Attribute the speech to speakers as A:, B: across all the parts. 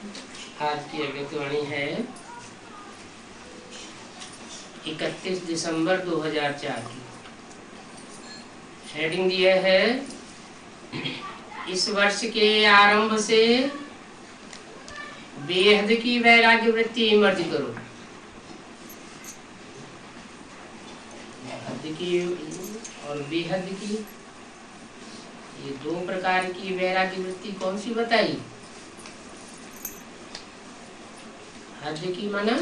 A: आज की अव्यक्तवाणी है 31 दिसंबर 2004 की। हेडिंग दिया है, इस वर्ष के आरंभ से बेहद की वैराग्य वृत्ति इमर्ज करो। हद की और बेहद की, ये दो प्रकार की वैराग्य वृत्ति कौन सी बताई? हद की माना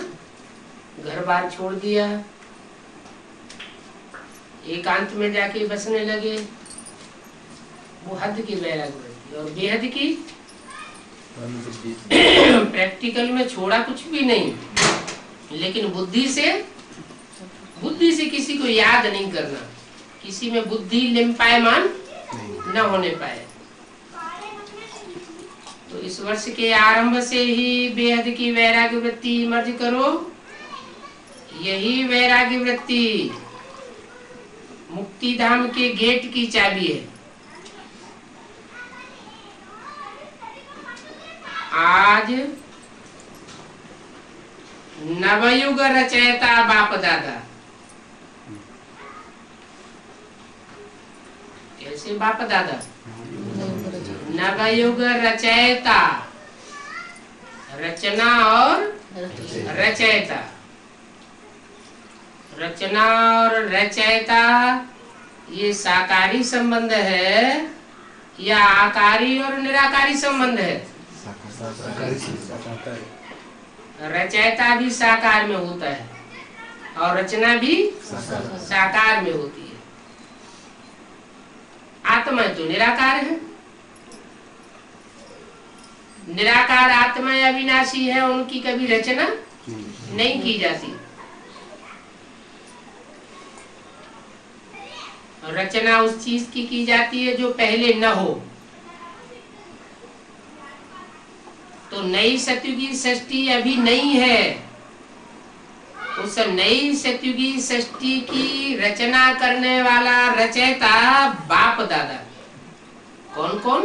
A: घर बार छोड़ दिया, एकांत में जाके बसने लगे, वो हद की वैराग्य वृत्ति। और बेहद की प्रैक्टिकल में छोड़ा कुछ भी नहीं, लेकिन बुद्धि से किसी को याद नहीं करना, किसी में बुद्धि लिम्पायमान न होने पाए। तो इस वर्ष के आरंभ से ही बेहद की वैराग्य वृत्ति मर्ज करो। यही वैराग्य वृत्ति मुक्ति धाम के गेट की चाबी है। आज नवयुग रचयिता बाप दादा, कैसे बाप दादा? नवयुग रचयिता, रचना और रचयिता। रचना और रचयिता ये साकारी संबंध है या आकारी और निराकारी संबंध है? रचयिता भी साकार में होता है और रचना भी साकार में होती है। आत्मा तो निराकार है, निराकार आत्मा अविनाशी है, उनकी कभी रचना नहीं की जाती। रचना उस चीज की जाती है जो पहले न हो। तो नई सतयुगी सृष्टि अभी नहीं है, उस नई सतयुगी सृष्टि की रचना करने वाला रचयिता बाप दादा। कौन कौन?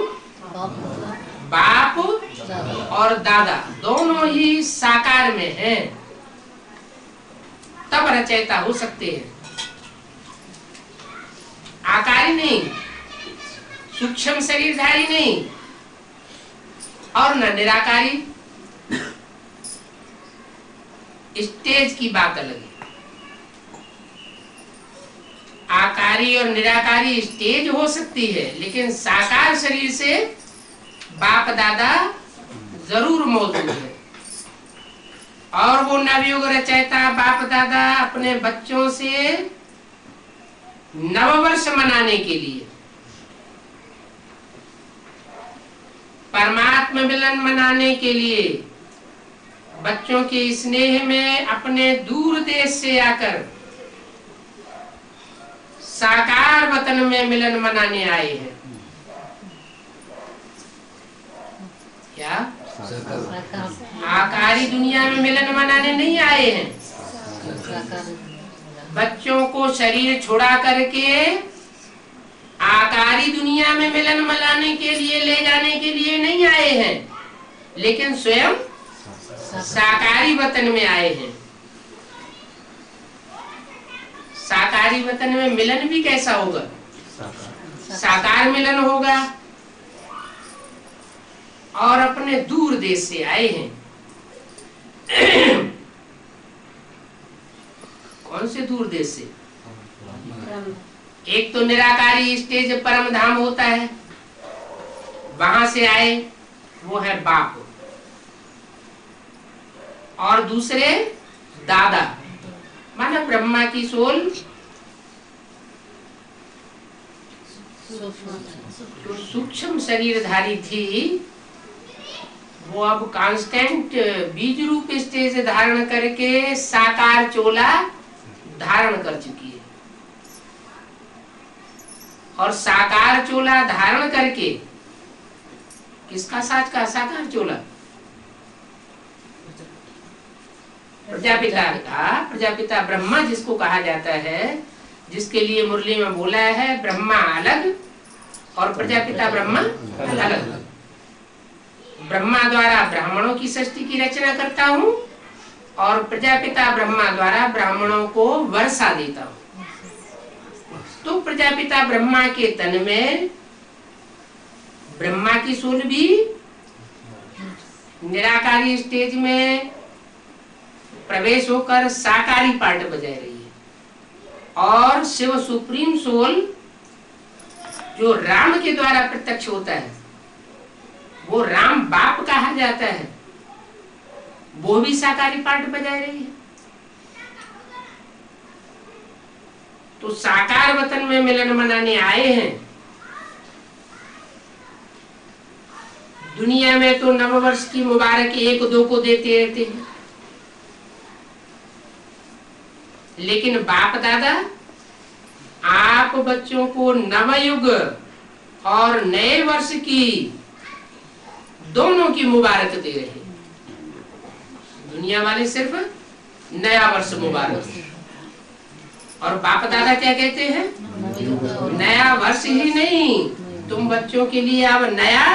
A: बाप और दादा दोनों ही साकार में हैं, तब रचयिता हो सकते हैं। आकारी नहीं, सूक्ष्म शरीरधारी नहीं, और न निराकारी। स्टेज की बात अलग है। आकारी और निराकारी स्टेज हो सकती है, लेकिन साकार शरीर से बाप दादा जरूर मौजूद है। और वो नवयुग रचयिता बाप दादा अपने बच्चों से नववर्ष मनाने के लिए, परमात्मा मिलन मनाने के लिए, बच्चों के स्नेह में अपने दूर देश से आकर साकार वतन में मिलन मनाने आए हैं। क्या आकारी दुनिया में मिलन मनाने नहीं आए हैं? बच्चों को शरीर छुड़ा करके आकारी दुनिया में मिलन मनाने के लिए, ले जाने के लिए नहीं आए हैं, लेकिन स्वयं साकारी वतन में आए हैं। साकारी वतन में मिलन भी कैसा होगा? साकार मिलन होगा। और अपने दूर देश से आए हैं। कौन से दूर देश से? एक तो निराकारी स्टेज परम धाम होता है, वहां से आए, वो है बाप। और दूसरे दादा, माना ब्रह्मा की सोल जो सूक्ष्म शरीरधारी थी, वो अब कांस्टेंट बीज रूप स्टेज धारण करके साकार चोला धारण कर चुकी है। और साकार चोला धारण करके, किसका साज का साकार चोला? प्रजापिता का, प्रजापिता ब्रह्मा जिसको कहा जाता है, जिसके लिए मुरली में बोला है ब्रह्मा अलग और प्रजापिता ब्रह्मा अलग। ब्रह्मा द्वारा ब्राह्मणों की सृष्टि की रचना करता हूँ और प्रजापिता ब्रह्मा द्वारा ब्राह्मणों को वर्षा देता हूँ। तो प्रजापिता ब्रह्मा के तन में ब्रह्मा की सूल भी निराकारी स्टेज में प्रवेश होकर साकारी पार्ट बजा रही है और शिव सुप्रीम सोल जो राम के द्वारा प्रत्यक्ष होता है, वो राम बाप कहा जाता है, वो भी साकारी पार्ट बजा रही है। तो साकार वतन में मिलन मनाने आए हैं। दुनिया में तो नववर्ष की मुबारक एक दो को देते रहते हैं, लेकिन बाप दादा आप बच्चों को नवयुग और नए वर्ष की दोनों की मुबारक दे रहे हैं। दुनिया वाले सिर्फ नया वर्ष मुबारक, और बाप दादा क्या कहते हैं? नया वर्ष ही नहीं, तुम बच्चों के लिए अब नया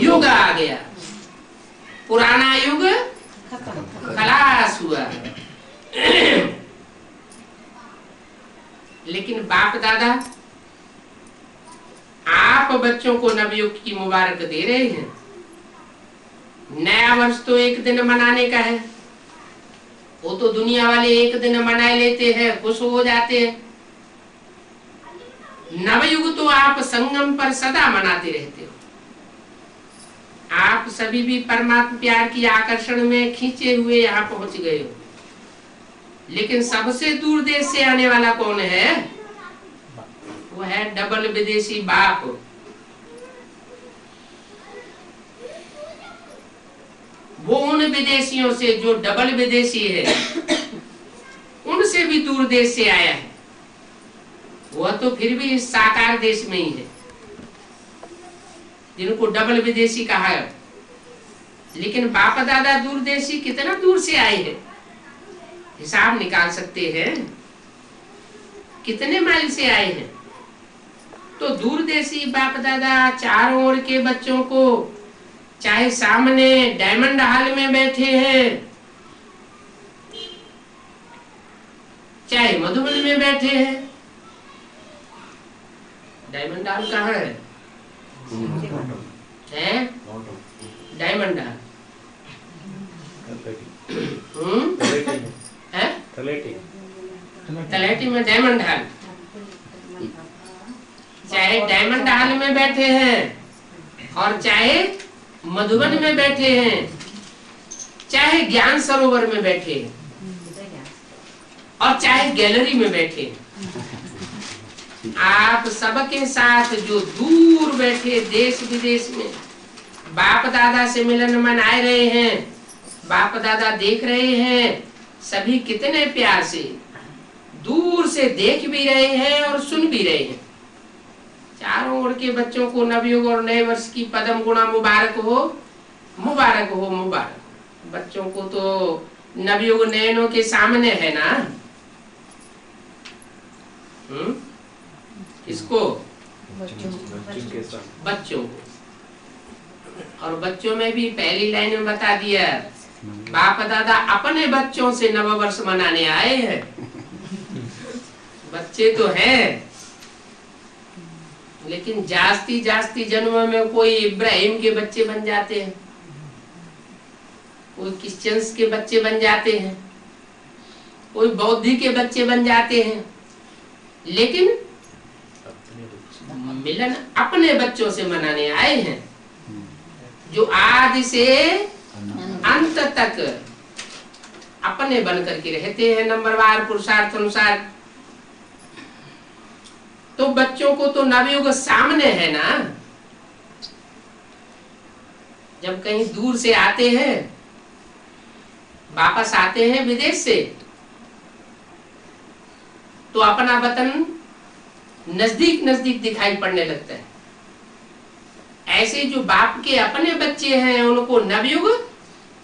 A: युग आ गया, पुराना युग खलास हुआ। लेकिन बाप दादा आप बच्चों को नवयुग की मुबारक दे रहे हैं। नया वर्ष तो एक दिन मनाने का है, वो तो दुनिया वाले एक दिन मना लेते हैं, खुश हो जाते हैं। नवयुग तो आप संगम पर सदा मनाते रहते हो। आप सभी भी परमात्मा प्यार की आकर्षण में खींचे हुए यहाँ पहुंच गए हो। लेकिन सबसे दूर देश से आने वाला कौन है? वो है डबल विदेशी बाप। वो उन विदेशियों से जो डबल विदेशी है, उनसे भी दूर देश से आया है। वह तो फिर भी साकार देश में ही है, जिनको डबल विदेशी कहा है। लेकिन बाप दादा दूर देशी कितना दूर से आए हैं, हिसाब निकाल सकते हैं कितने माइल से आए हैं। तो दूरदेशी बाप दादा चारों ओर के बच्चों को, चाहे सामने डायमंड हॉल में बैठे हैं, चाहे मधुबन में बैठे हैं। डायमंड हॉल कहाँ है? डायमंड हॉल तलेटी में डायमंड हॉल। चाहे डायमंड हॉल में बैठे हैं और चाहे मधुबन में बैठे हैं, चाहे ज्ञान सरोवर में बैठे हैं और चाहे गैलरी में बैठे हैं, आप सबके साथ जो दूर बैठे देश विदेश में बाप दादा से मिलन मनाए रहे हैं, बाप दादा देख रहे हैं, सभी कितने प्यार से दूर से देख भी रहे हैं और सुन भी रहे हैं। चारों ओर के बच्चों को नवयुग और नए वर्ष की पदम गुणा मुबारक हो, मुबारक हो, मुबारक। बच्चों को तो नवयुग नयनों के सामने है ना। किसको? बच्चों को। और बच्चों में भी पहली लाइन में बता दिया, बाप दादा अपने बच्चों से नववर्ष मनाने आए हैं। बच्चे तो हैं, लेकिन जास्ती जास्ती जन्मों में कोई इब्राहिम के बच्चे बन जाते हैं, कोई क्रिश्चियंस के बच्चे बन जाते हैं, कोई बौद्ध के बच्चे बन जाते हैं। लेकिन मिलन अपने बच्चों से मनाने आए हैं, जो आदि से अंत तक अपने बन करके रहते हैं नंबरवार पुरुषार्थ अनुसार। तो बच्चों को तो नवयुग सामने है ना। जब कहीं दूर से आते हैं, वापस आते हैं विदेश से, तो अपना वतन नजदीक नजदीक दिखाई पड़ने लगता है। ऐसे जो बाप के अपने बच्चे हैं, उनको नवयुग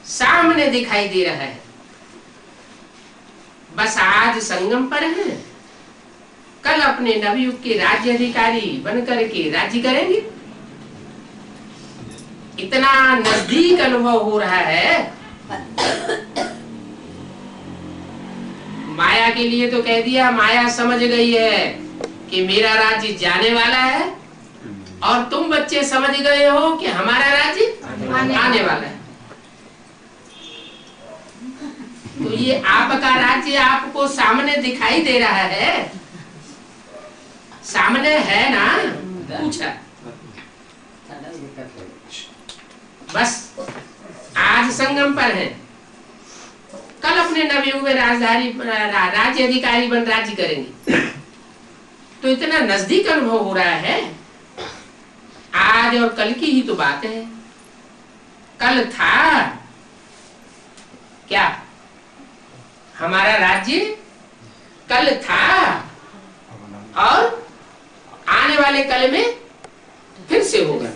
A: सामने दिखाई दे रहा है। बस आज संगम पर हैं, कल अपने नवयुग के राज्य अधिकारी बनकर के राज्य करेंगे। इतना नजदीक अनुभव हो रहा है। माया के लिए तो कह दिया, माया समझ गई है कि मेरा राज्य जाने वाला है, और तुम बच्चे समझ गए हो कि हमारा राज्य आने वाला है। तो ये आपका राज्य आपको सामने दिखाई दे रहा है, सामने है ना, पूछा। बस आज संगम पर है, कल अपने नवयुग में राजधानी राज्य अधिकारी बन राज्य करेंगे। तो इतना नजदीक अनुभव हो रहा है। आज और कल की ही तो बात है। कल था क्या हमारा राज्य, कल था, और आने वाले कल में फिर से होगा।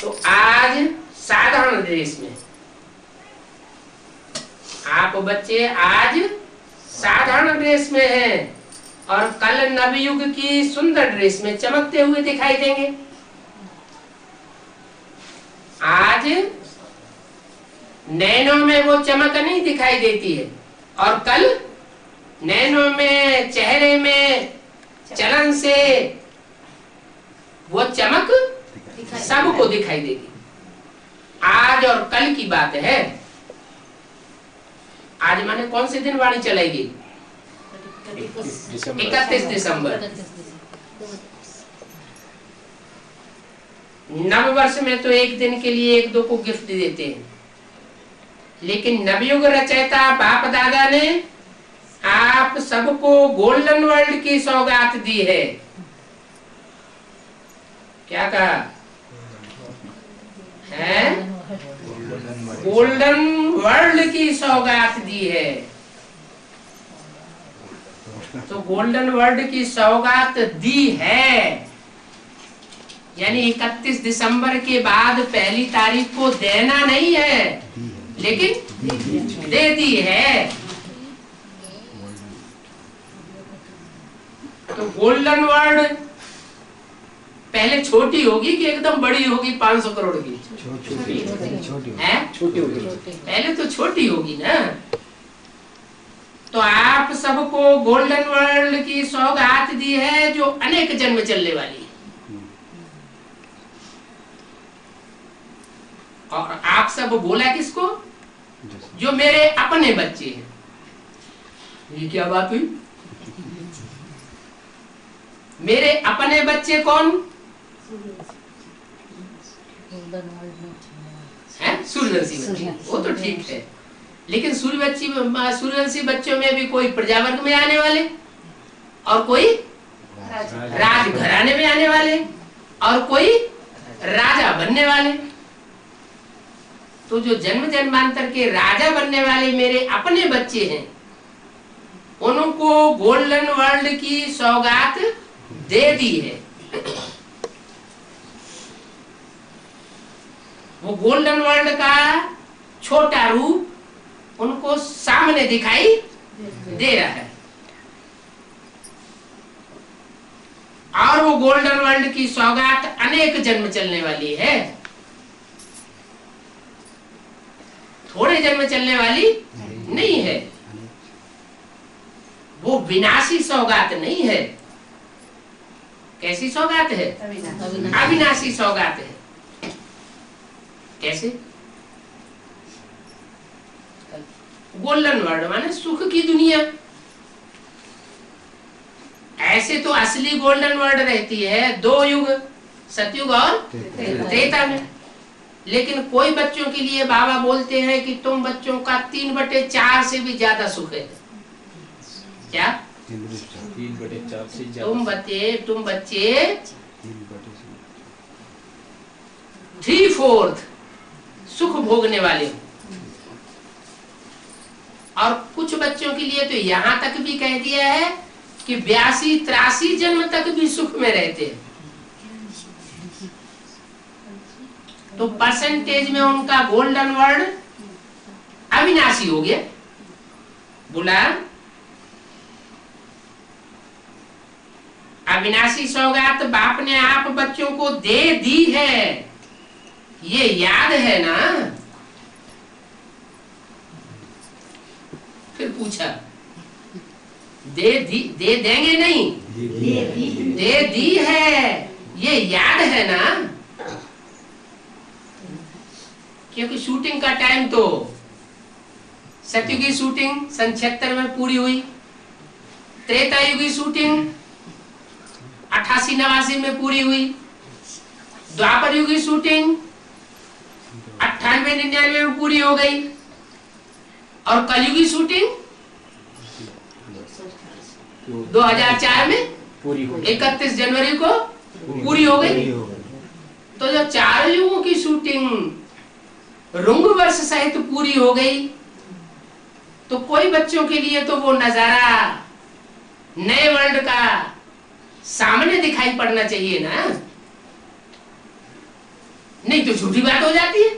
A: तो आज साधारण ड्रेस में आप बच्चे आज साधारण ड्रेस में हैं, और कल नवयुग की सुंदर ड्रेस में चमकते हुए दिखाई देंगे। आज नैनों में वो चमक नहीं दिखाई देती है, और कल नैनों में, चेहरे में, चलन से वो चमक सबको दिखाई देगी। आज और कल की बात है। आज माने कौन से दिन वाणी चलेगी? 31 दिसंबर। नव वर्ष में तो एक दिन के लिए एक दो को गिफ्ट देते हैं, लेकिन नवयुग रचयिता बाप दादा ने आप सबको गोल्डन वर्ल्ड की सौगात दी है। क्या कहा है? गोल्डन वर्ल्ड की सौगात दी है। तो गोल्डन वर्ल्ड की सौगात दी है, यानी 31 दिसंबर के बाद पहली तारीख को देना नहीं है, लेकिन दे दी है। तो गोल्डन वर्ल्ड पहले छोटी होगी कि एकदम बड़ी होगी 500 करोड़ की? छोटी होगी। पहले तो छोटी होगी ना। तो आप सबको गोल्डन वर्ल्ड की सौगात दी है, जो अनेक जन्म चलने वाली है। और आप सब बोला किसको? जो मेरे अपने बच्चे हैं। ये क्या बात हुई? मेरे अपने बच्चे कौन है? सूर्यवंशी बच्चे। वो तो ठीक है, लेकिन सूर्यवंशी बच्चों में भी कोई प्रजावर्ग में आने वाले, और कोई राजघराने में आने वाले, और कोई राजा बनने वाले। तो जो जन्म जन्मांतर के राजा बनने वाले मेरे अपने बच्चे हैं, उनको गोल्डन वर्ल्ड की सौगात दे दी है। वो गोल्डन वर्ल्ड का छोटा रूप उनको सामने दिखाई दे रहा है, और वो गोल्डन वर्ल्ड की सौगात अनेक जन्म चलने वाली है। थोड़े जन्म चलने वाली नहीं है। वो विनाशी सौगात नहीं है। कैसी सौगात है? अविनाशी सौगात है। कैसे? गोल्डन वर्ल्ड माने सुख की दुनिया। ऐसे तो असली गोल्डन वर्ल्ड रहती है 2 युग, सतयुग और त्रेता में। लेकिन कोई बच्चों के लिए बाबा बोलते हैं कि तुम बच्चों का 3/4 से भी ज्यादा सुख है। क्या?
B: 3/4 से ज्यादा।
A: तुम बच्चे 3/4 सुख भोगने वाले हो। और कुछ बच्चों के लिए तो यहां तक भी कह दिया है कि 82-83 जन्म तक भी सुख में रहते हैं। तो परसेंटेज में उनका गोल्डन वर्ल्ड अविनाशी हो गया। बोला अविनाशी सौगात बाप ने आप बच्चों को दे दी है, ये याद है ना? फिर पूछा दे देंगे नहीं, दे दी है, ये याद है ना? क्योंकि शूटिंग का टाइम तो सतयुग की शूटिंग सन 76 में पूरी हुई, त्रेता युग की शूटिंग 88-89 में पूरी हुई, द्वापर युग की शूटिंग 98-99 में पूरी हो गई, और कलयुग की शूटिंग 2004 में
B: पूरी हो
A: 31 जनवरी को पूरी हो गई। तो जब 4 युगों की शूटिंग रुंग वर्ष सहित पूरी हो गई, तो कोई बच्चों के लिए तो वो नजारा नए वर्ल्ड का सामने दिखाई पड़ना चाहिए ना, नहीं तो झूठी बात हो जाती है।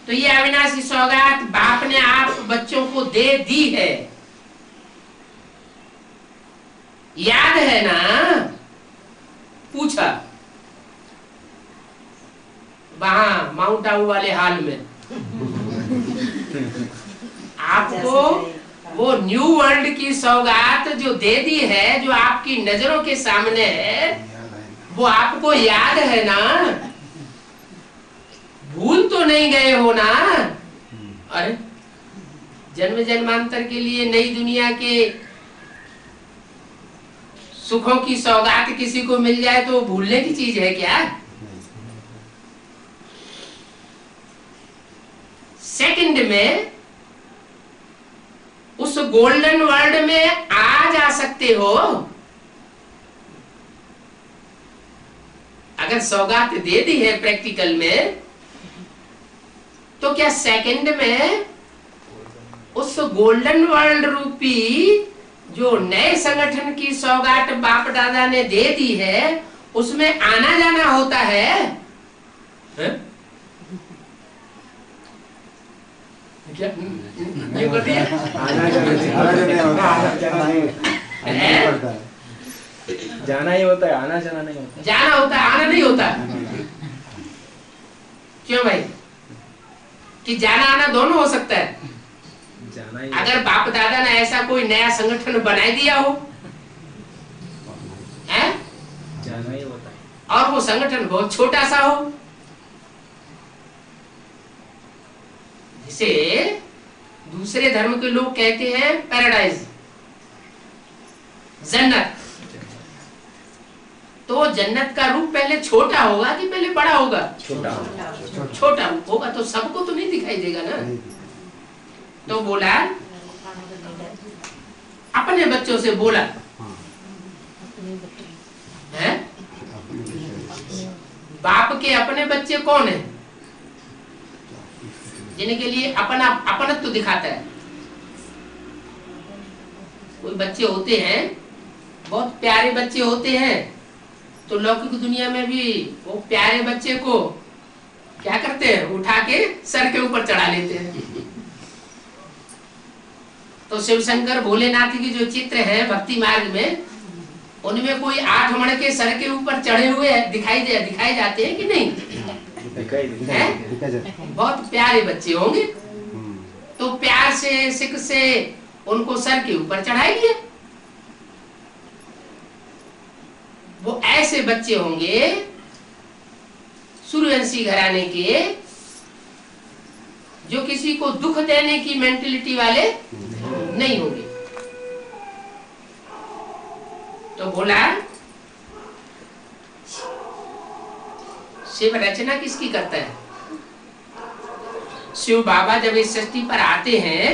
A: तो ये अविनाशी सौगात बाप ने आप बच्चों को दे दी है, याद है ना? पूछा वहां माउंट आबू वाले हाल में आपको वो न्यू वर्ल्ड की सौगात जो दे दी है, जो आपकी नजरों के सामने है, वो आपको याद है ना? भूल तो नहीं गए हो ना? अरे जन्म जन्मांतर के लिए नई दुनिया के सुखों की सौगात किसी को मिल जाए तो भूलने की चीज है क्या? सेकंड में उस गोल्डन वर्ल्ड में आ जा सकते हो। अगर सौगात दे दी है प्रैक्टिकल में, तो क्या सेकंड में उस गोल्डन वर्ल्ड रूपी जो नए संगठन की सौगात बाप दादा ने दे दी है, उसमें आना जाना होता है? क्या ये कर दिया?
B: जाना ही होता है, आना जाना नहीं होता।
A: जाना होता है, आना नहीं होता। क्यों भाई? कि जाना आना दोनों हो सकता है।
B: जाना ही
A: अगर बाप दादा ने ऐसा कोई नया संगठन बना दिया हो, है?
B: जाना ही होता है,
A: और वो संगठन बहुत छोटा सा हो, जिसे दूसरे धर्म के लोग कहते हैं पैराडाइज, जन्नत, तो जन्नत का रूप पहले छोटा होगा कि पहले बड़ा होगा? छोटा रूप होगा, तो सबको तो नहीं दिखाई देगा ना। तो बोला, अपने बच्चों से बोला है, बाप के अपने बच्चे कौन है? जिनके लिए अपना अपनत्व तो दिखाता है। कोई बच्चे होते हैं, बहुत प्यारे बच्चे होते हैं, तो लौकिक दुनिया में भी वो प्यारे बच्चे को क्या करते हैं? उठा के सर के ऊपर चढ़ा लेते हैं। तो शिव शंकर भोलेनाथ की जो चित्र है भक्ति मार्ग में, उनमें कोई 8 मण के सर के ऊपर चढ़े हुए दिखाई जाते हैं कि नहीं? बहुत प्यारे बच्चे होंगे, तो प्यार से सिक से उनको सर के ऊपर चढ़ाइए। वो ऐसे बच्चे होंगे सूर्यवंशी घराने के, जो किसी को दुख देने की मेंटलिटी वाले नहीं होंगे। तो बोला, शिव रचना किसकी करता है? शिव बाबा जब इस सृष्टि पर आते हैं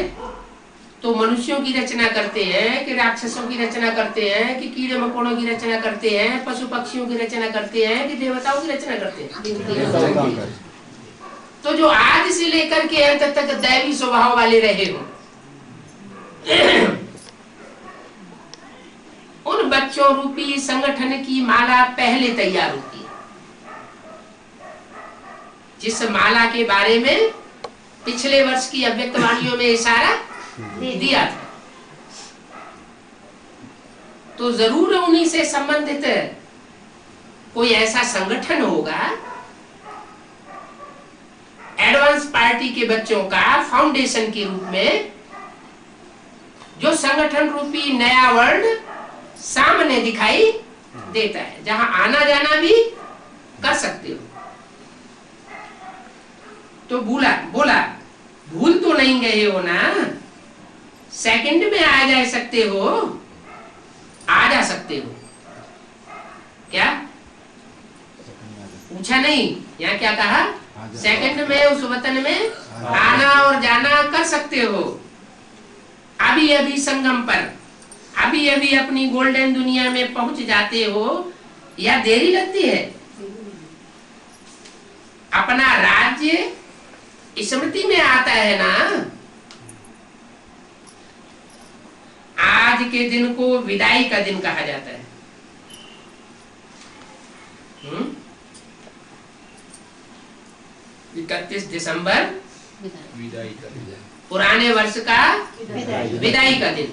A: तो मनुष्यों की रचना करते हैं कि राक्षसों की रचना करते हैं कि कीड़े मकोड़ों की रचना करते हैं, पशु पक्षियों की रचना करते हैं कि देवताओं की रचना करते हैं? तो जो आज से लेकर के अंत तक दैवी स्वभाव वाले रहे हो, उन बच्चों रूपी संगठन की माला पहले तैयार होती है, जिस माला के बारे में पिछले वर्ष की अव्यक्त वाणियों में इशारा दिया था। तो जरूर उन्हीं से संबंधित कोई ऐसा संगठन होगा, एडवांस पार्टी के बच्चों का फाउंडेशन के रूप में, जो संगठन रूपी नया वर्ल्ड सामने दिखाई देता है, जहां आना जाना भी कर सकते हो। तो बोला भूल तो नहीं गए हो ना, सेकंड में आ जा सकते हो, आ जा सकते हो। क्या पूछा नहीं, यहाँ क्या कहा? सेकंड में उस वतन में आना और जाना कर सकते हो। अभी अभी संगम पर, अभी अभी अपनी गोल्डन दुनिया में पहुंच जाते हो, या देरी लगती है? अपना राज्य स्मृति में आता है ना। आज के दिन को विदाई का दिन कहा जाता है। 31 दिसंबर
B: विदाई का दिन,
A: पुराने वर्ष का विदाई का दिन।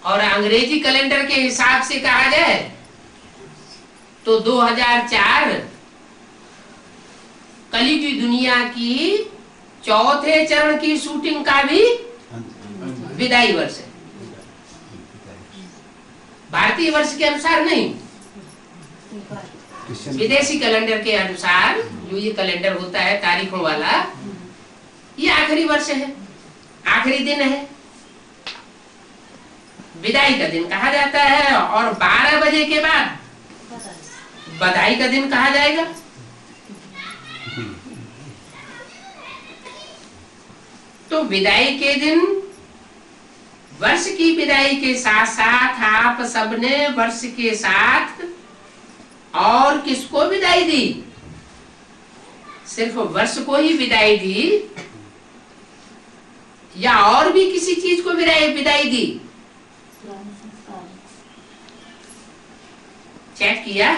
A: और अंग्रेजी कैलेंडर के हिसाब से कहा जाए तो 2004 कली की दुनिया की चौथे चरण की शूटिंग का भी विदाई वर्ष है। भारतीय वर्ष के अनुसार नहीं, विदेशी कैलेंडर के अनुसार जो ये कैलेंडर होता है तारीखों वाला, ये आखिरी वर्ष है, आखिरी दिन है, विदाई का दिन कहा जाता है। और 12 बजे के बाद बधाई का दिन कहा जाएगा। तो विदाई के दिन, वर्ष की विदाई के साथ साथ आप सबने वर्ष के साथ और किसको विदाई दी? सिर्फ वर्ष को ही विदाई दी या और भी किसी चीज को विदाई दी? चेक किया?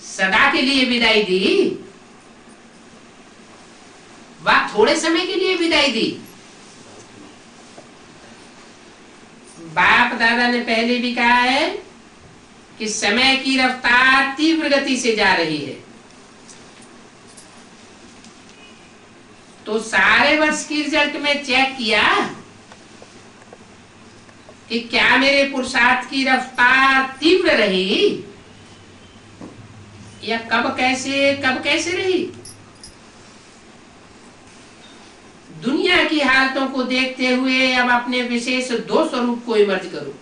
A: सदा के लिए विदाई दी व थोड़े समय के लिए विदाई दी? बाप दादा ने पहले भी कहा है कि समय की रफ्तार तीव्र गति से जा रही है। तो सारे वर्ष की रिजल्ट में चेक किया कि क्या मेरे पुरुषार्थ की रफ्तार तीव्र रही या कब कैसे रही? दुनिया की हालतों को देखते हुए अब अपने विशेष 2 स्वरूप को इमर्ज करो।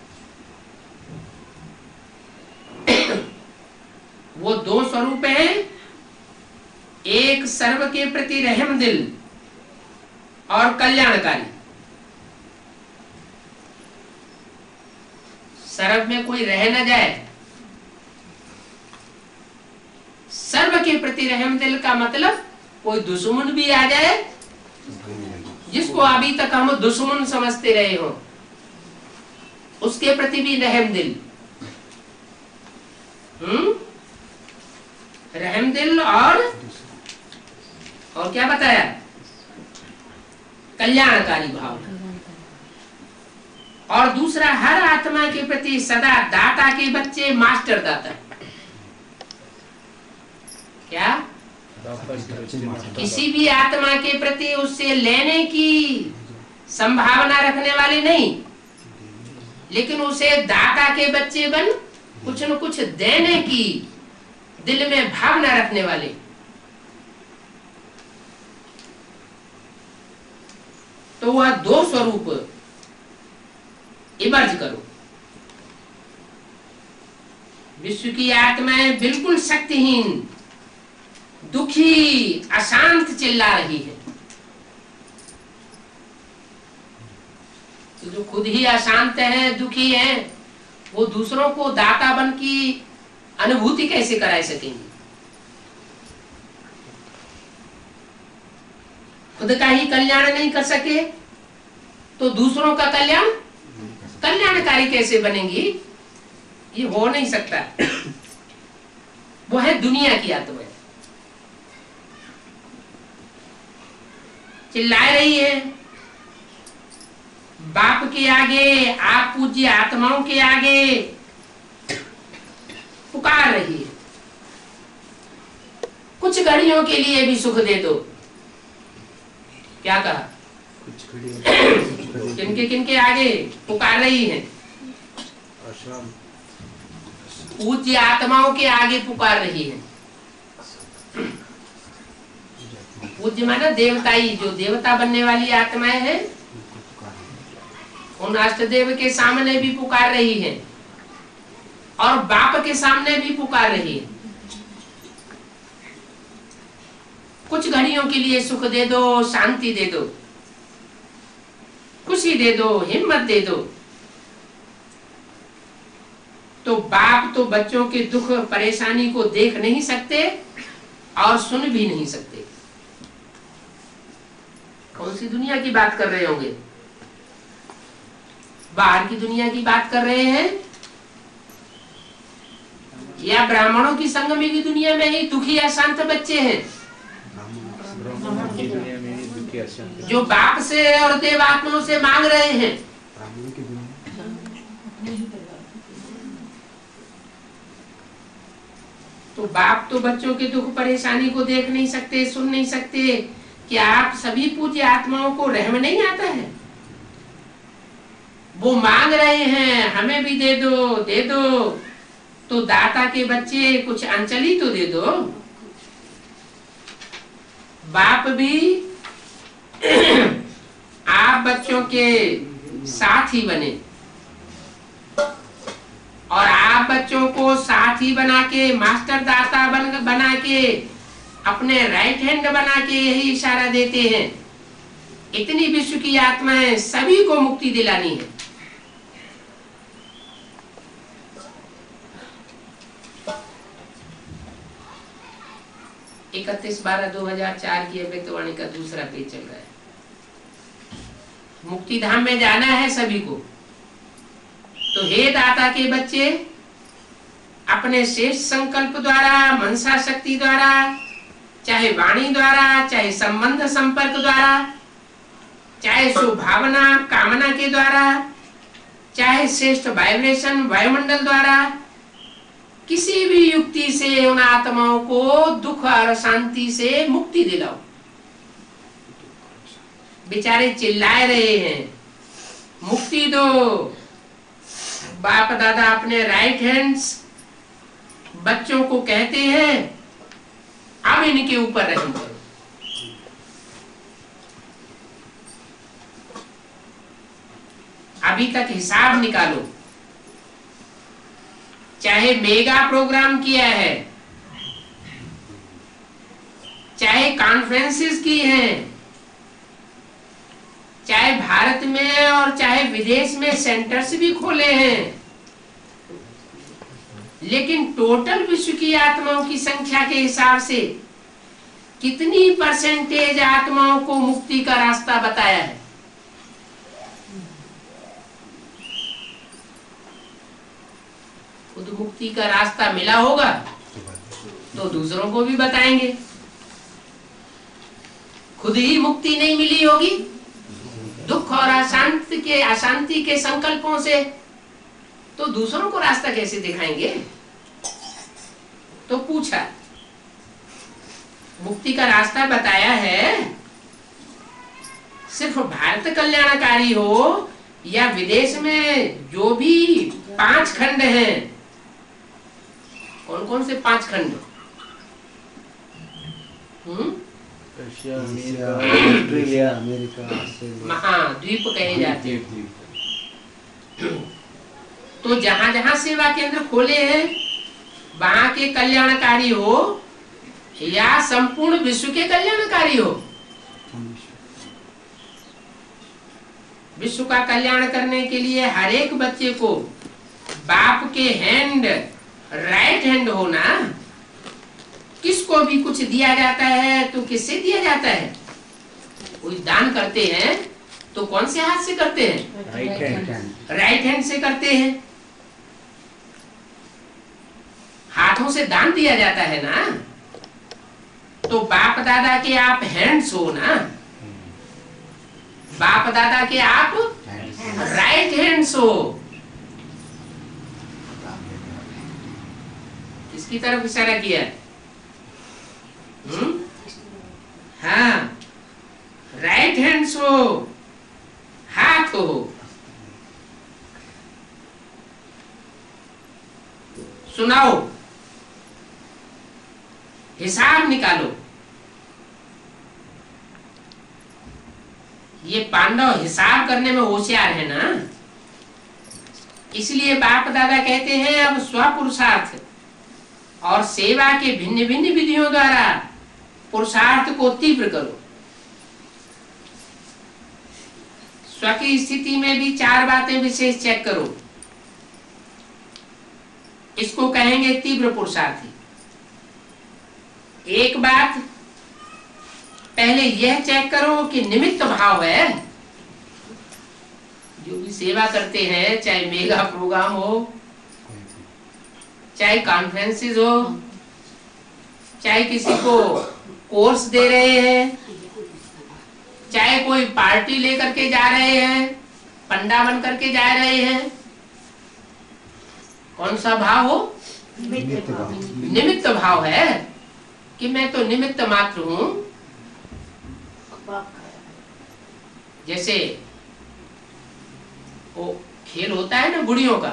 A: वो 2 स्वरूप हैं, एक सर्व के प्रति रहम दिल और कल्याणकारी। सर्व में कोई रह न जाए। सर्व के प्रति रहम दिल का मतलब कोई दुश्मन भी आ जाए, जिसको अभी तक हम दुश्मन समझते रहे हो, उसके प्रति भी रहम दिल। रहम दिल और क्या बताया? कल्याणकारी भाव। और दूसरा, हर आत्मा के प्रति सदा दाता के बच्चे मास्टर दाता। क्या? किसी भी आत्मा के प्रति उससे लेने की संभावना रखने वाले नहीं, लेकिन उसे दाता के बच्चे बन कुछ न कुछ देने की दिल में भावना रखने वाले। तो वह 2 स्वरूप इमर्ज करो। विश्व की आत्माएं बिल्कुल शक्तिहीन, दुखी, अशांत चिल्ला रही है। तो जो खुद ही अशांत है, दुखी है, वो दूसरों को दाता बन की अनुभूति कैसे करा सकेंगे? खुद का ही कल्याण नहीं कर सके तो दूसरों का कल्याणकारी कैसे बनेंगी? ये हो नहीं सकता। वो है दुनिया की आत्मा, चिल्ला रही है, बाप के आगे, आप पूज्य आत्माओं के आगे पुकार रही है, कुछ घड़ियों के लिए भी सुख दे दो। क्या कहा? किनके किनके आगे पुकार रही है? पूज्य आत्माओं के आगे पुकार रही है। पूज्य माना देवताई, जो देवता बनने वाली आत्माएं हैं, उन अष्टदेव के सामने भी पुकार रही है और बाप के सामने भी पुकार रही है। कुछ घड़ियों के लिए सुख दे दो, शांति दे दो, खुशी दे दो, हिम्मत दे दो। तो बाप तो बच्चों के दुख परेशानी को देख नहीं सकते और सुन भी नहीं सकते। कौन सी दुनिया की बात कर रहे होंगे? बाहर की दुनिया की बात कर रहे हैं या ब्राह्मणों की संगमी की दुनिया में ही दुखी अशांत बच्चे हैं जो बाप से और देवात्माओं से मांग रहे हैं? तो बाप तो बच्चों के दुख परेशानी को देख नहीं सकते, सुन नहीं सकते। क्या आप सभी पूज्य आत्माओं को रहम नहीं आता है? वो मांग रहे हैं हमें भी दे दो, दे दो। तो दाता के बच्चे कुछ अंचली तो दे दो। बाप भी आप बच्चों के साथी बने और आप बच्चों को साथी बना के, मास्टर दाता बना के, अपने राइट हैंड बना के यही इशारा देते हैं, इतनी विश्व की आत्माएं सभी को मुक्ति दिलानी है। इकतीस 12/2004 की अव्यक्तवाणी का दूसरा पेज चल रहा है। मुक्ति धाम में जाना है सभी को। तो हे दाता के बच्चे, अपने शेष संकल्प द्वारा, मनसा शक्ति द्वारा, चाहे वाणी द्वारा, चाहे संबंध संपर्क द्वारा, चाहे सुभावना कामना के द्वारा, चाहे श्रेष्ठ वाइब्रेशन वायुमंडल द्वारा, किसी भी युक्ति से उन आत्माओं को दुख और शांति से मुक्ति दिलाओ। बेचारे चिल्लाए रहे हैं, मुक्ति दो। बाप दादा अपने राइट हैंड्स बच्चों को कहते हैं, अब इनके ऊपर रहम करो। अभी तक हिसाब निकालो, चाहे मेगा प्रोग्राम किया है, चाहे कॉन्फ्रेंसेस की हैं, चाहे भारत में और चाहे विदेश में सेंटर्स भी खोले हैं, लेकिन टोटल विश्व की आत्माओं की संख्या के हिसाब से कितनी परसेंटेज आत्माओं को मुक्ति का रास्ता बताया है? खुद मुक्ति का रास्ता मिला होगा तो दूसरों को भी बताएंगे। खुद ही मुक्ति नहीं मिली होगी, दुख और अशांति के संकल्पों से, तो दूसरों को रास्ता कैसे दिखाएंगे? तो पूछा, मुक्ति का रास्ता बताया है, सिर्फ भारत कल्याणकारी हो या विदेश में जो भी 5 खंड हैं? कौन कौन से 5 खंड?
B: रशिया, ऑस्ट्रेलिया, अमेरिका,
A: महाद्वीप कहे जाते हैं। तो जहां जहां सेवा केंद्र खोले हैं वहां के कल्याणकारी हो या संपूर्ण विश्व के कल्याणकारी हो, विश्व का कल्याण करने के लिए हर एक बच्चे को बाप के हैंड, राइट हैंड होना। किसको भी कुछ दिया जाता है तो किससे दिया जाता है? कोई दान करते हैं तो कौन से हाथ से करते हैं? राइट हैंड से करते हैं। हाथों से दान दिया जाता है ना, तो बाप दादा के आप हैंड्स हो ना, बाप दादा के आप राइट हैंड सो। किसकी तरफ इशारा किया? हाँ, राइट हैंड सो, हाथ हो। सुनाओ, हिसाब निकालो। ये पांडव हिसाब करने में होशियार है ना, इसलिए बाप दादा कहते हैं अब स्वपुरुषार्थ और सेवा के भिन्न भिन्न विधियों द्वारा पुरुषार्थ को तीव्र करो। स्व की स्थिति में भी 4 बातें विशेष चेक करो। इसको कहेंगे तीव्र पुरुषार्थी। एक बात पहले यह चेक करो कि निमित्त भाव है। जो भी सेवा करते हैं, चाहे मेगा प्रोग्राम हो, चाहे कॉन्फ्रेंसेस हो, चाहे किसी को कोर्स दे रहे हैं, चाहे कोई पार्टी लेकर के जा रहे हैं, पंडा बन करके जा रहे हैं, कौन सा भाव हो? निमित्त भाव है कि मैं तो निमित्त मात्र हूं। जैसे वो खेल होता है ना गुड़ियों का,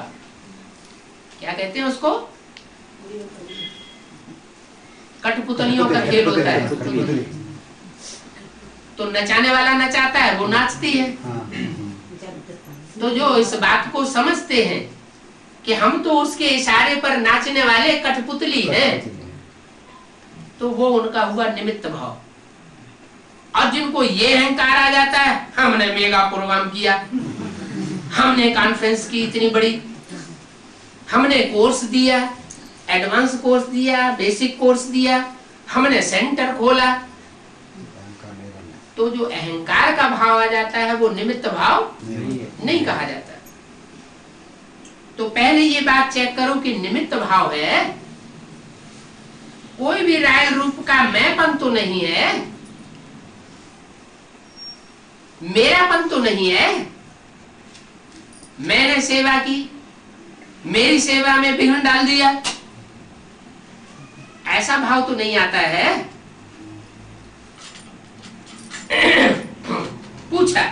A: क्या कहते हैं उसको? कठपुतलियों का खेल होता है। तो नचाने वाला नचाता है, वो नाचती है। तो जो इस बात को समझते हैं कि हम तो उसके इशारे पर नाचने वाले कठपुतली हैं, तो वो उनका हुआ निमित्त भाव। और जिनको ये अहंकार आ जाता है, हमने मेगा प्रोग्राम किया, हमने कॉन्फ्रेंस की इतनी बड़ी, हमने कोर्स दिया, एडवांस कोर्स दिया, बेसिक कोर्स दिया, हमने सेंटर खोला, तो जो अहंकार का भाव आ जाता है वो निमित्त भाव नहीं कहा जाता। तो पहले ये बात चेक करो कि निमित्त भाव है, कोई भी राय रूप का मैंपन तो नहीं है, मेरापन तो नहीं है। मैंने सेवा की, मेरी सेवा में विघ्न डाल दिया, ऐसा भाव तो नहीं आता है। पूछा,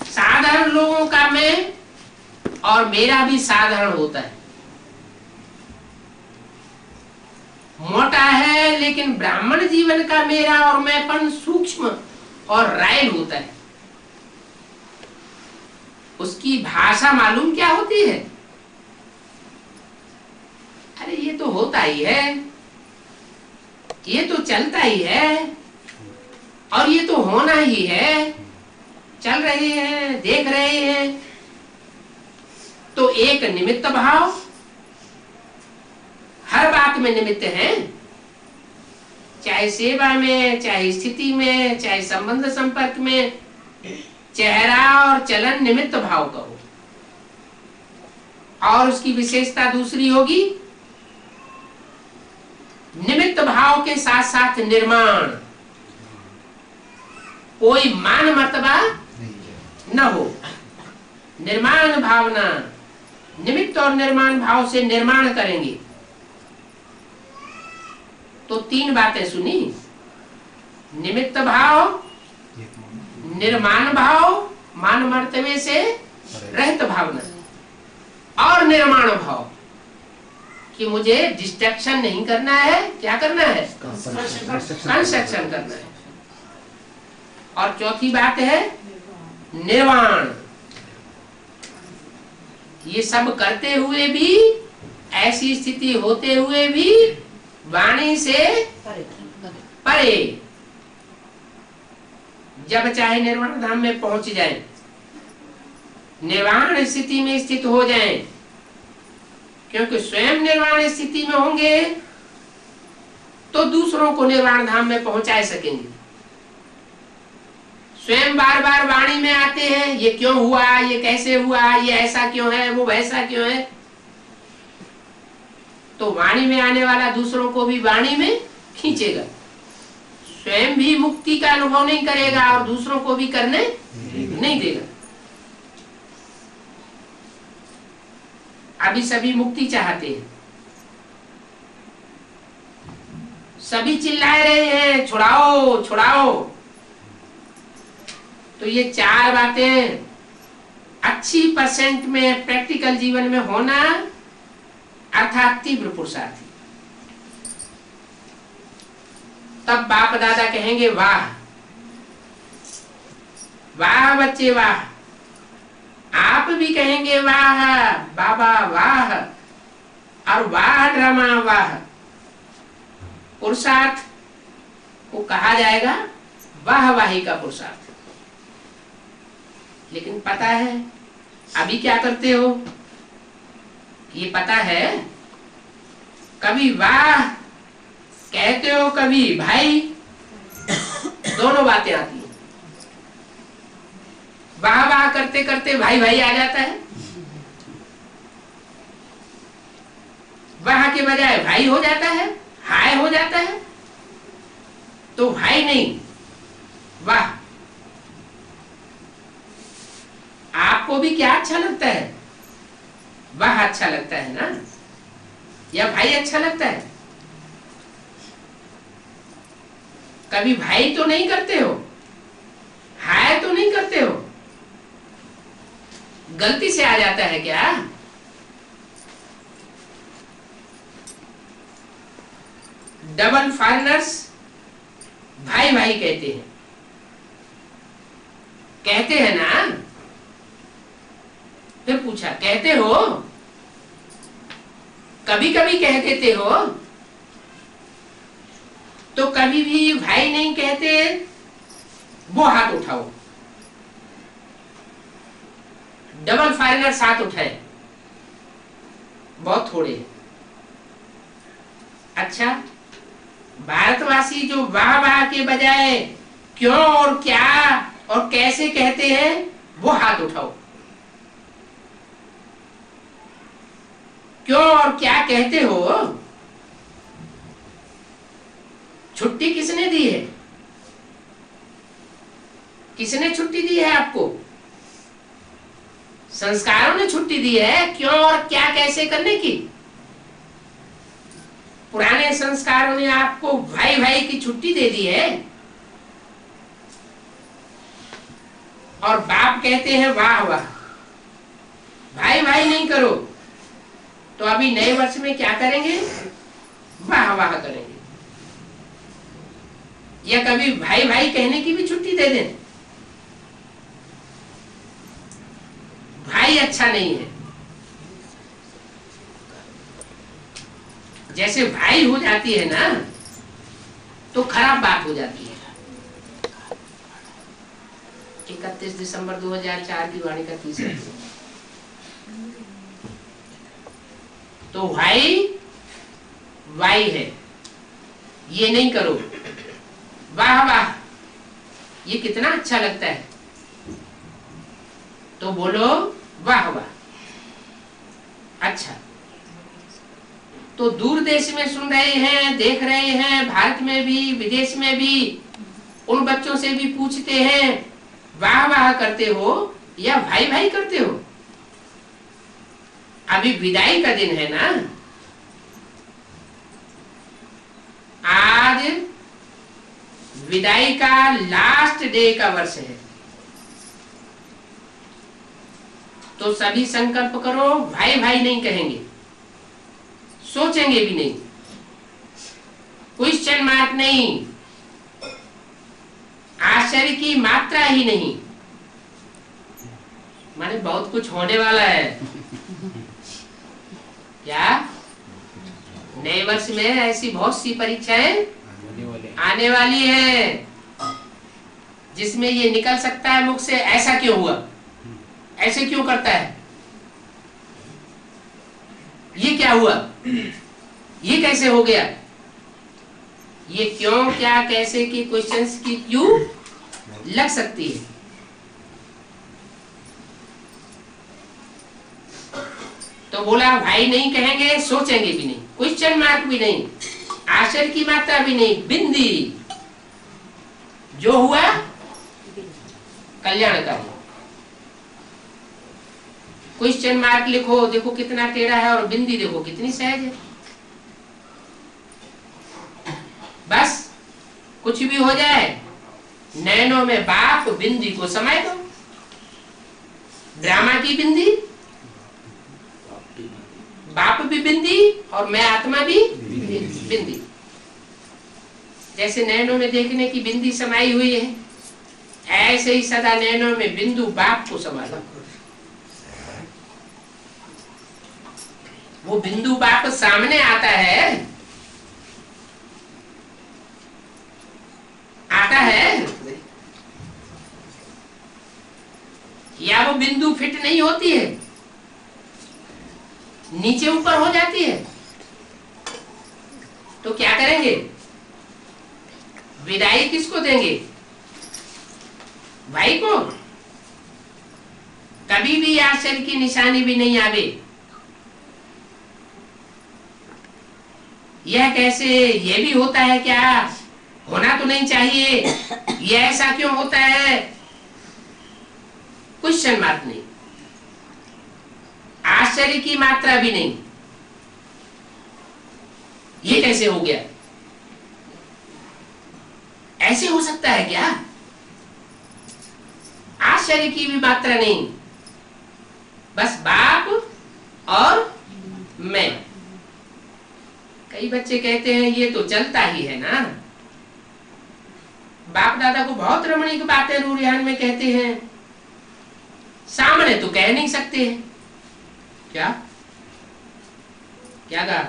A: साधारण लोगों का मैं और मेरा भी साधारण होता है। मोटा है, लेकिन ब्राह्मण जीवन का मेरा और मैंपन सूक्ष्म और रायल होता है। उसकी भाषा मालूम क्या होती है? अरे ये तो होता ही है, ये तो चलता ही है, और ये तो होना ही है, चल रहे हैं, देख रहे हैं। तो एक निमित्त भाव, हर बात में निमित्त है, चाहे सेवा में, चाहे स्थिति में, चाहे संबंध संपर्क में, चेहरा और चलन निमित्त भाव का हो। और उसकी विशेषता दूसरी होगी, निमित्त भाव के साथ साथ निर्माण, कोई मान मर्तबा न हो, निर्माण भावना। निमित्त और निर्माण भाव से निर्माण करेंगे। तो 3 बातें सुनी, निमित्त भाव, निर्माण भाव, मान मर्तबे से रहित भावना, और निर्माण भाव कि मुझे डिस्ट्रैक्शन नहीं करना है, क्या करना है? कंस्ट्रक्शन करना है। और चौथी बात है निर्वाण। ये सब करते हुए भी, ऐसी स्थिति होते हुए भी वाणी से परे, जब चाहे निर्वाण धाम में पहुंच जाए, निर्वाण स्थिति में स्थित हो जाए, क्योंकि स्वयं निर्वाण स्थिति में होंगे तो दूसरों को निर्वाण धाम में पहुंचा सकेंगे। स्वयं बार बार वाणी में आते हैं, ये क्यों हुआ, ये कैसे हुआ, ये ऐसा क्यों है, वो वैसा क्यों है, तो वाणी में आने वाला दूसरों को भी वाणी में खींचेगा, स्वयं भी मुक्ति का अनुभव नहीं करेगा और दूसरों को भी करने नहीं देगा। अभी सभी मुक्ति चाहते हैं, सभी चिल्ला रहे हैं छुड़ाओ छुड़ाओ। तो ये चार बातें अच्छी परसेंट में प्रैक्टिकल जीवन में होना अर्थात तीव्र पुरुषार्थी। तब बाप दादा कहेंगे वाह वाह बच्चे वाह, आप भी कहेंगे वाह बाबा वाह, और वाह ड्रामा वाह। पुरुषार्थ को कहा जाएगा वाहवाही का पुरुषार्थ। लेकिन पता है अभी क्या करते हो, ये पता है कभी वाह कहते हो कभी भाई, दोनों बातें आती हैं। वाह वाह करते करते भाई भाई आ जाता है, वाह के बजाय भाई हो जाता है, हाय हो जाता है। तो भाई नहीं वाह। आपको भी क्या अच्छा लगता है, वाह अच्छा लगता है ना, या भाई अच्छा लगता है? कभी भाई तो नहीं करते हो, हाय तो नहीं करते हो, गलती से आ जाता है क्या? डबल फॉरेनर्स भाई भाई कहते हैं ना। फिर पूछा कहते हो, कभी कभी कह देते हो, तो कभी भी भाई नहीं कहते, वो हाथ उठाओ। डबल फॉरेनर्स हाथ उठाए, बहुत थोड़े हैं। अच्छा, भारतवासी जो वाह वाह के बजाय क्यों और क्या और कैसे कहते हैं, वो हाथ उठाओ। क्यों और क्या कहते हो? छुट्टी किसने दी है? किसने छुट्टी दी है आपको? संस्कारों ने छुट्टी दी है क्यों और क्या कैसे करने की। पुराने संस्कारों ने आपको भाई भाई की छुट्टी दे दी है, और बाप कहते हैं वाह वाह, भाई भाई नहीं करो। तो अभी नए वर्ष में क्या करेंगे? वाह वाह करेंगे। या कभी भाई भाई कहने की भी छुट्टी दे दें। भाई अच्छा नहीं है। जैसे भाई हो जाती है ना, तो खराब बात हो जाती है। 31 दिसंबर 2004 की वाणी का 30। तो भाई वाई है, ये नहीं करो। वाह वाह, ये कितना अच्छा लगता है, तो बोलो वाह वाह। अच्छा, तो दूर देश में सुन रहे हैं, देख रहे हैं, भारत में भी विदेश में भी, उन बच्चों से भी पूछते हैं वाह वाह करते हो या भाई भाई करते हो? अभी विदाई का दिन है ना, आज विदाई का लास्ट डे का वर्ष है। तो सभी संकल्प करो, भाई भाई नहीं कहेंगे, सोचेंगे भी नहीं, क्वेश्चन मार्क नहीं, आश्चर्य की मात्रा ही नहीं। माने बहुत कुछ होने वाला है क्या? नए वर्ष में ऐसी बहुत सी परीक्षाएं आने वाली है, जिसमें ये निकल सकता है मुख से, ऐसा क्यों हुआ, ऐसे क्यों करता है, ये क्या हुआ, ये कैसे हो गया। ये क्यों क्या कैसे की क्वेश्चंस की क्यों लग सकती है। तो बोला भाई नहीं कहेंगे, सोचेंगे भी नहीं, क्वेश्चन मार्क भी नहीं, आश्चर्य की मात्रा भी नहीं, बिंदी। जो हुआ कल्याणकारी। क्वेश्चन मार्क लिखो, देखो कितना टेढ़ा है, और बिंदी देखो कितनी सहज है। बस कुछ भी हो जाए, नैनों में बाप बिंदी को समय दो। ड्रामा की बिंदी, बाप भी बिंदी और मैं आत्मा भी बिंदी। जैसे नैनों में देखने की बिंदी समाई हुई है, ऐसे ही सदा नैनों में बिंदु बाप को समाना। वो बिंदु बाप सामने आता है, आता है, या वो बिंदु फिट नहीं होती है, नीचे ऊपर हो जाती है, तो क्या करेंगे? विदाई किसको देंगे? भाई को। कभी भी आश्चर्य की निशानी भी नहीं आवे। यह कैसे, यह भी होता है क्या? होना तो नहीं चाहिए, यह ऐसा क्यों होता है? क्वेश्चन मार्क नहीं, आश्चर्य की मात्रा भी नहीं। ये कैसे हो गया? ऐसे हो सकता है क्या? आश्चर्य की भी मात्रा नहीं, बस बाप और मैं। कई बच्चे कहते हैं ये तो चलता ही है ना। बाप दादा को बहुत रमणीक बातें रूरियान में कहते हैं, सामने तो कह नहीं सकते हैं। क्या क्या कहा?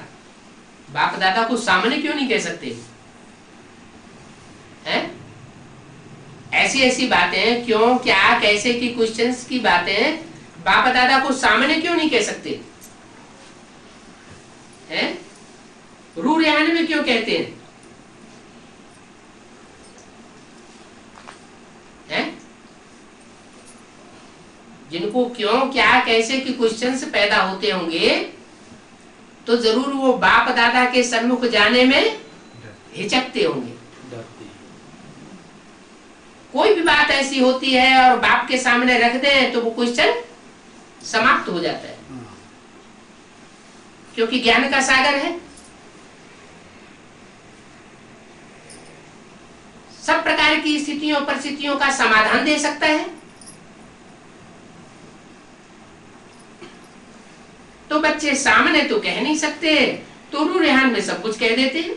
A: बाप दादा को सामने क्यों नहीं कह सकते हैं? ऐसी ऐसी बातें क्यों, क्या, कैसे की क्वेश्चंस की बातें बाप दादा को सामने क्यों नहीं कह सकते हैं? रूरियान में क्यों कहते हैं? जिनको क्यों, क्या, कैसे की क्वेश्चंस पैदा होते होंगे, तो जरूर वो बाप दादा के सन्मुख जाने में हिचकते होंगे। कोई भी बात ऐसी होती है और बाप के सामने रख दें तो वो क्वेश्चन समाप्त हो जाता है, क्योंकि ज्ञान का सागर है। सब प्रकार की स्थितियों परिस्थितियों का समाधान दे सकता है। तो बच्चे सामने तो कह नहीं सकते, तो रूरियान में सब कुछ कह देते हैं।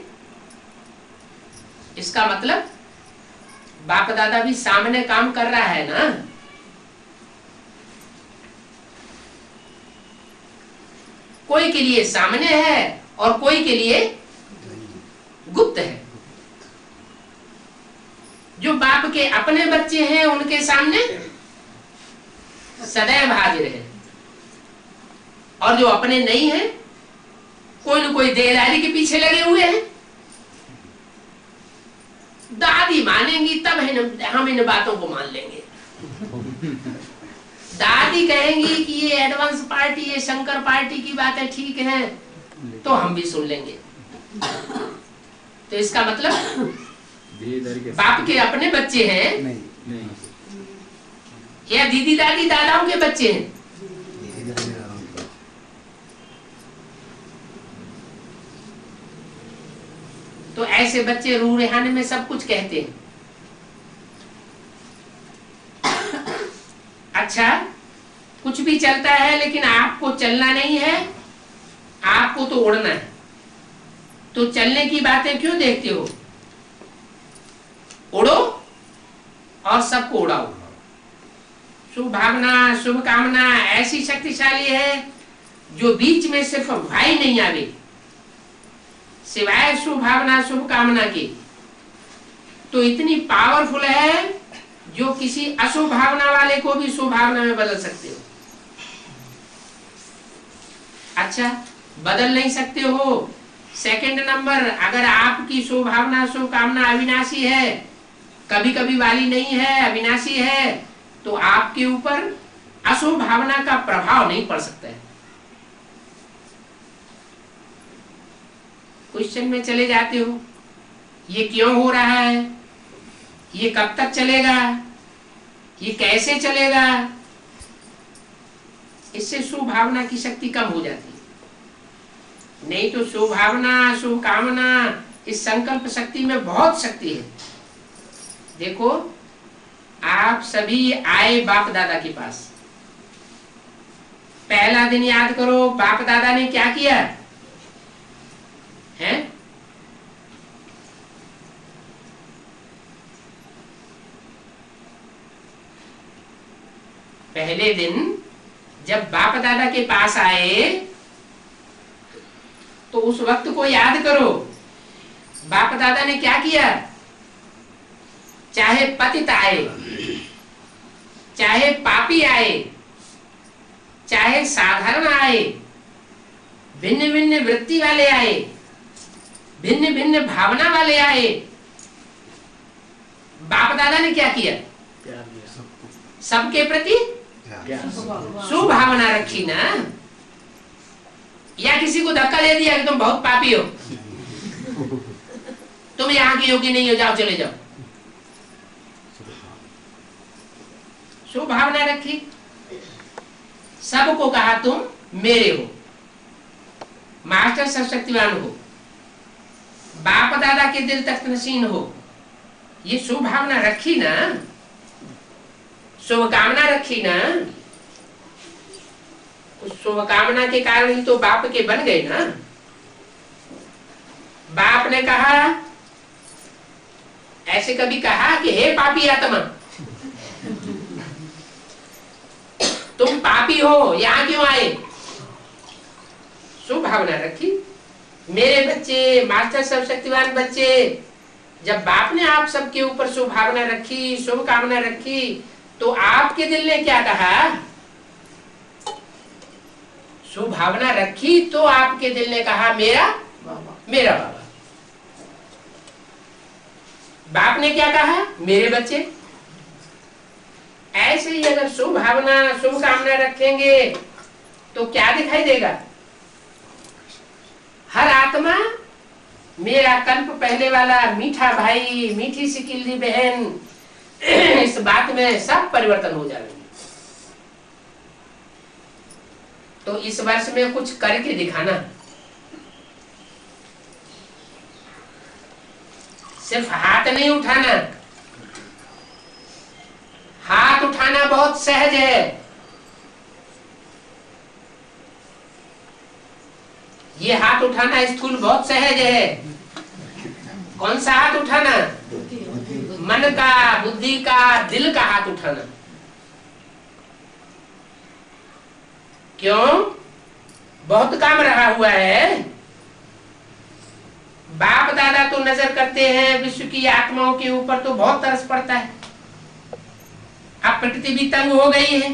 A: इसका मतलब बाप दादा भी सामने काम कर रहा है ना। कोई के लिए सामने है और कोई के लिए गुप्त है। जो बाप के अपने बच्चे हैं उनके सामने सदैव हाजिर है, और जो अपने नहीं है, कोई न कोई देदारी के पीछे लगे हुए हैं। दादी मानेंगी तब हम इन बातों को मान लेंगे। दादी कहेंगी कि ये एडवांस पार्टी, ये शंकर पार्टी की बातें ठीक हैं, तो हम भी सुन लेंगे। तो इसका मतलब बाप के अपने बच्चे हैं नहीं, या दीदी दादी दादाओं के बच्चे हैं। तो ऐसे बच्चे रूरियान में सब कुछ कहते हैं। अच्छा, कुछ भी चलता है लेकिन आपको चलना नहीं है, आपको तो उड़ना है। तो चलने की बातें क्यों देखते हो? उड़ो और सबको उड़ाओ। शुभ भावना, शुभ कामना ऐसी शक्तिशाली है जो बीच में सिर्फ भाई नहीं आवे, सिवाय शुभ भावना शुभ कामना की, तो इतनी पावरफुल है जो किसी अशुभ भावना वाले को भी शुभ भावना में बदल सकते हो। अच्छा, बदल नहीं सकते हो। सेकंड नंबर, अगर आपकी शुभ भावना शुभ कामना अविनाशी है, कभी कभी वाली नहीं है, अविनाशी है, तो आपके ऊपर अशुभ भावना का प्रभाव नहीं पड़ सकता है। क्वेश्चन में चले जाते हो, ये क्यों हो रहा है, ये कब तक चलेगा, ये कैसे चलेगा। इससे शुभ भावना की शक्ति कम हो जाती है। नहीं तो शुभ भावना, शुभ कामना, इस संकल्प शक्ति में बहुत शक्ति है। देखो, आप सभी आए बाप दादा के पास, पहला दिन याद करो बाप दादा ने क्या किया है। पहले दिन जब बाप दादा के पास आए तो उस वक्त को याद करो, बाप दादा ने क्या किया। चाहे पतित आए, चाहे पापी आए, चाहे साधारण आए, भिन्न भिन्न वृत्ति वाले आए, भिन्न भिन्न भावना वाले आए, बाप दादा ने क्या किया, सबके प्रति शुभ भावना रखी ना। या किसी को धक्का दे दिया कि तुम बहुत पापी हो, तुम यहाँ के योग्य नहीं हो, जाओ चले जाओ, शुभ भावना रखी। सबको कहा तुम मेरे हो, मास्टर सर्वशक्तिवान हो, बाप दादा के दिल तक नसीन हो, ये शुभ भावना रखी ना, शुभकामना रखी ना। उस शुभकामना के कारण ही तो बाप के बन गए ना। बाप ने कहा, ऐसे कभी कहा कि हे पापी आत्मा, तुम पापी हो, यहां क्यों आए। शुभ भावना रखी। मेरे बच्चे, मास्टर सर्वशक्तिवान बच्चे, जब बाप ने आप सबके ऊपर शुभ भावना रखी, शुभ कामना रखी, तो आपके दिल ने क्या कहा। शुभ भावना रखी तो आपके दिल ने कहा मेरा मेरा बाबा। बाप ने क्या कहा, मेरे बच्चे। ऐसे ही अगर शुभ भावना, शुभ कामना रखेंगे तो क्या दिखाई देगा। हर आत्मा मेरा कल्प पहले वाला मीठा भाई, मीठी सी किल्ली बहन, इस बात में सब परिवर्तन हो जाएंगे। तो इस वर्ष में कुछ करके दिखाना, सिर्फ हाथ नहीं उठाना। हाथ उठाना बहुत सहज है, ये हाथ उठाना स्थूल बहुत सहज है। कौन सा हाथ उठाना, मन का, बुद्धि का, दिल का हाथ उठाना। क्यों, बहुत काम रहा हुआ है। बाप दादा तो नजर करते हैं विश्व की आत्माओं के ऊपर, तो बहुत तरस पड़ता है। अब प्रकृति भी तंग हो गई है,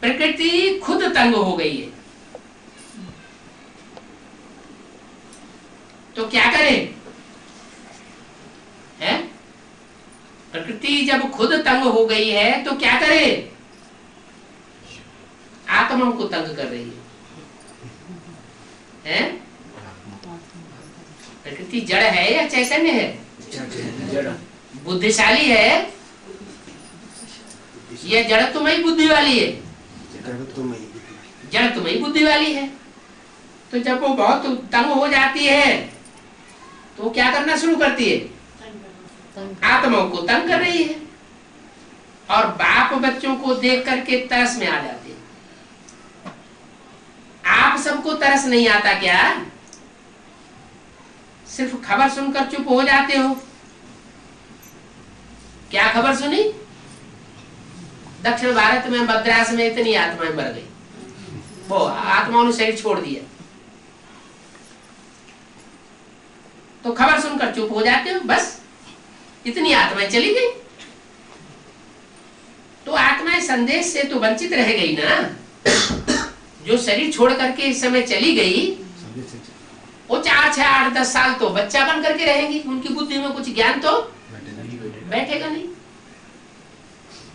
A: प्रकृति खुद तंग हो गई है, तो क्या करें। है, प्रकृति जब खुद तंग हो गई है तो क्या करे, आत्माओं को तंग कर रही है। प्रकृति जड़ है या चैतन्य है, बुद्धिशाली है या जड़ तुम्हें बुद्धि वाली है, जड़ तुम्हें बुद्धि वाली है। तो जब वो बहुत तंग हो जाती है तो क्या करना शुरू करती है, आत्माओं को तंग कर रही है। और बाप बच्चों को देख करके तरस में आ जाते हैं। आप सबको तरस नहीं आता क्या, सिर्फ खबर सुनकर चुप हो जाते हो। क्या खबर सुनी, दक्षिण भारत में मद्रास में इतनी आत्माएं मर गई, वो आत्माओं ने शरीर छोड़ दिया। तो खबर सुनकर चुप हो जाते हो, बस इतनी आत्माएं चली गई। तो आत्माएं संदेश से तो वंचित रह गई ना। जो शरीर छोड़ करके इस समय चली गई, वो 4, 6, 8, 10 साल तो बच्चा बन करके रहेंगी, उनकी बुद्धि में कुछ ज्ञान तो बैठेगा नहीं,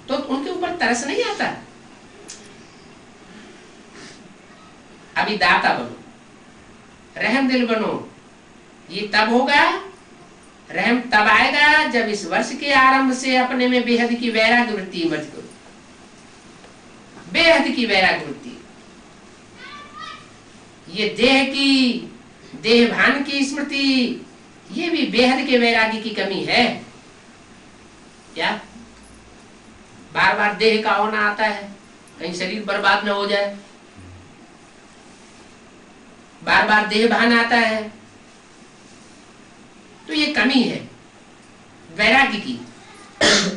A: तो उनके ऊपर तरस नहीं आता। अभी दाता बनो, रहम दिल बनो। ये तब होगा, रहम तब आएगा जब इस वर्ष के आरंभ से अपने में बेहद की वैराग्य वृत्ति इमर्ज करो। बेहद की वैराग्य वृत्ति, ये देह भान की स्मृति, ये भी बेहद के वैराग्य की कमी है। क्या बार बार देह का होना आता है, कहीं शरीर बर्बाद न हो जाए, बार बार देह भान आता है, तो ये कमी है वैराग्य की।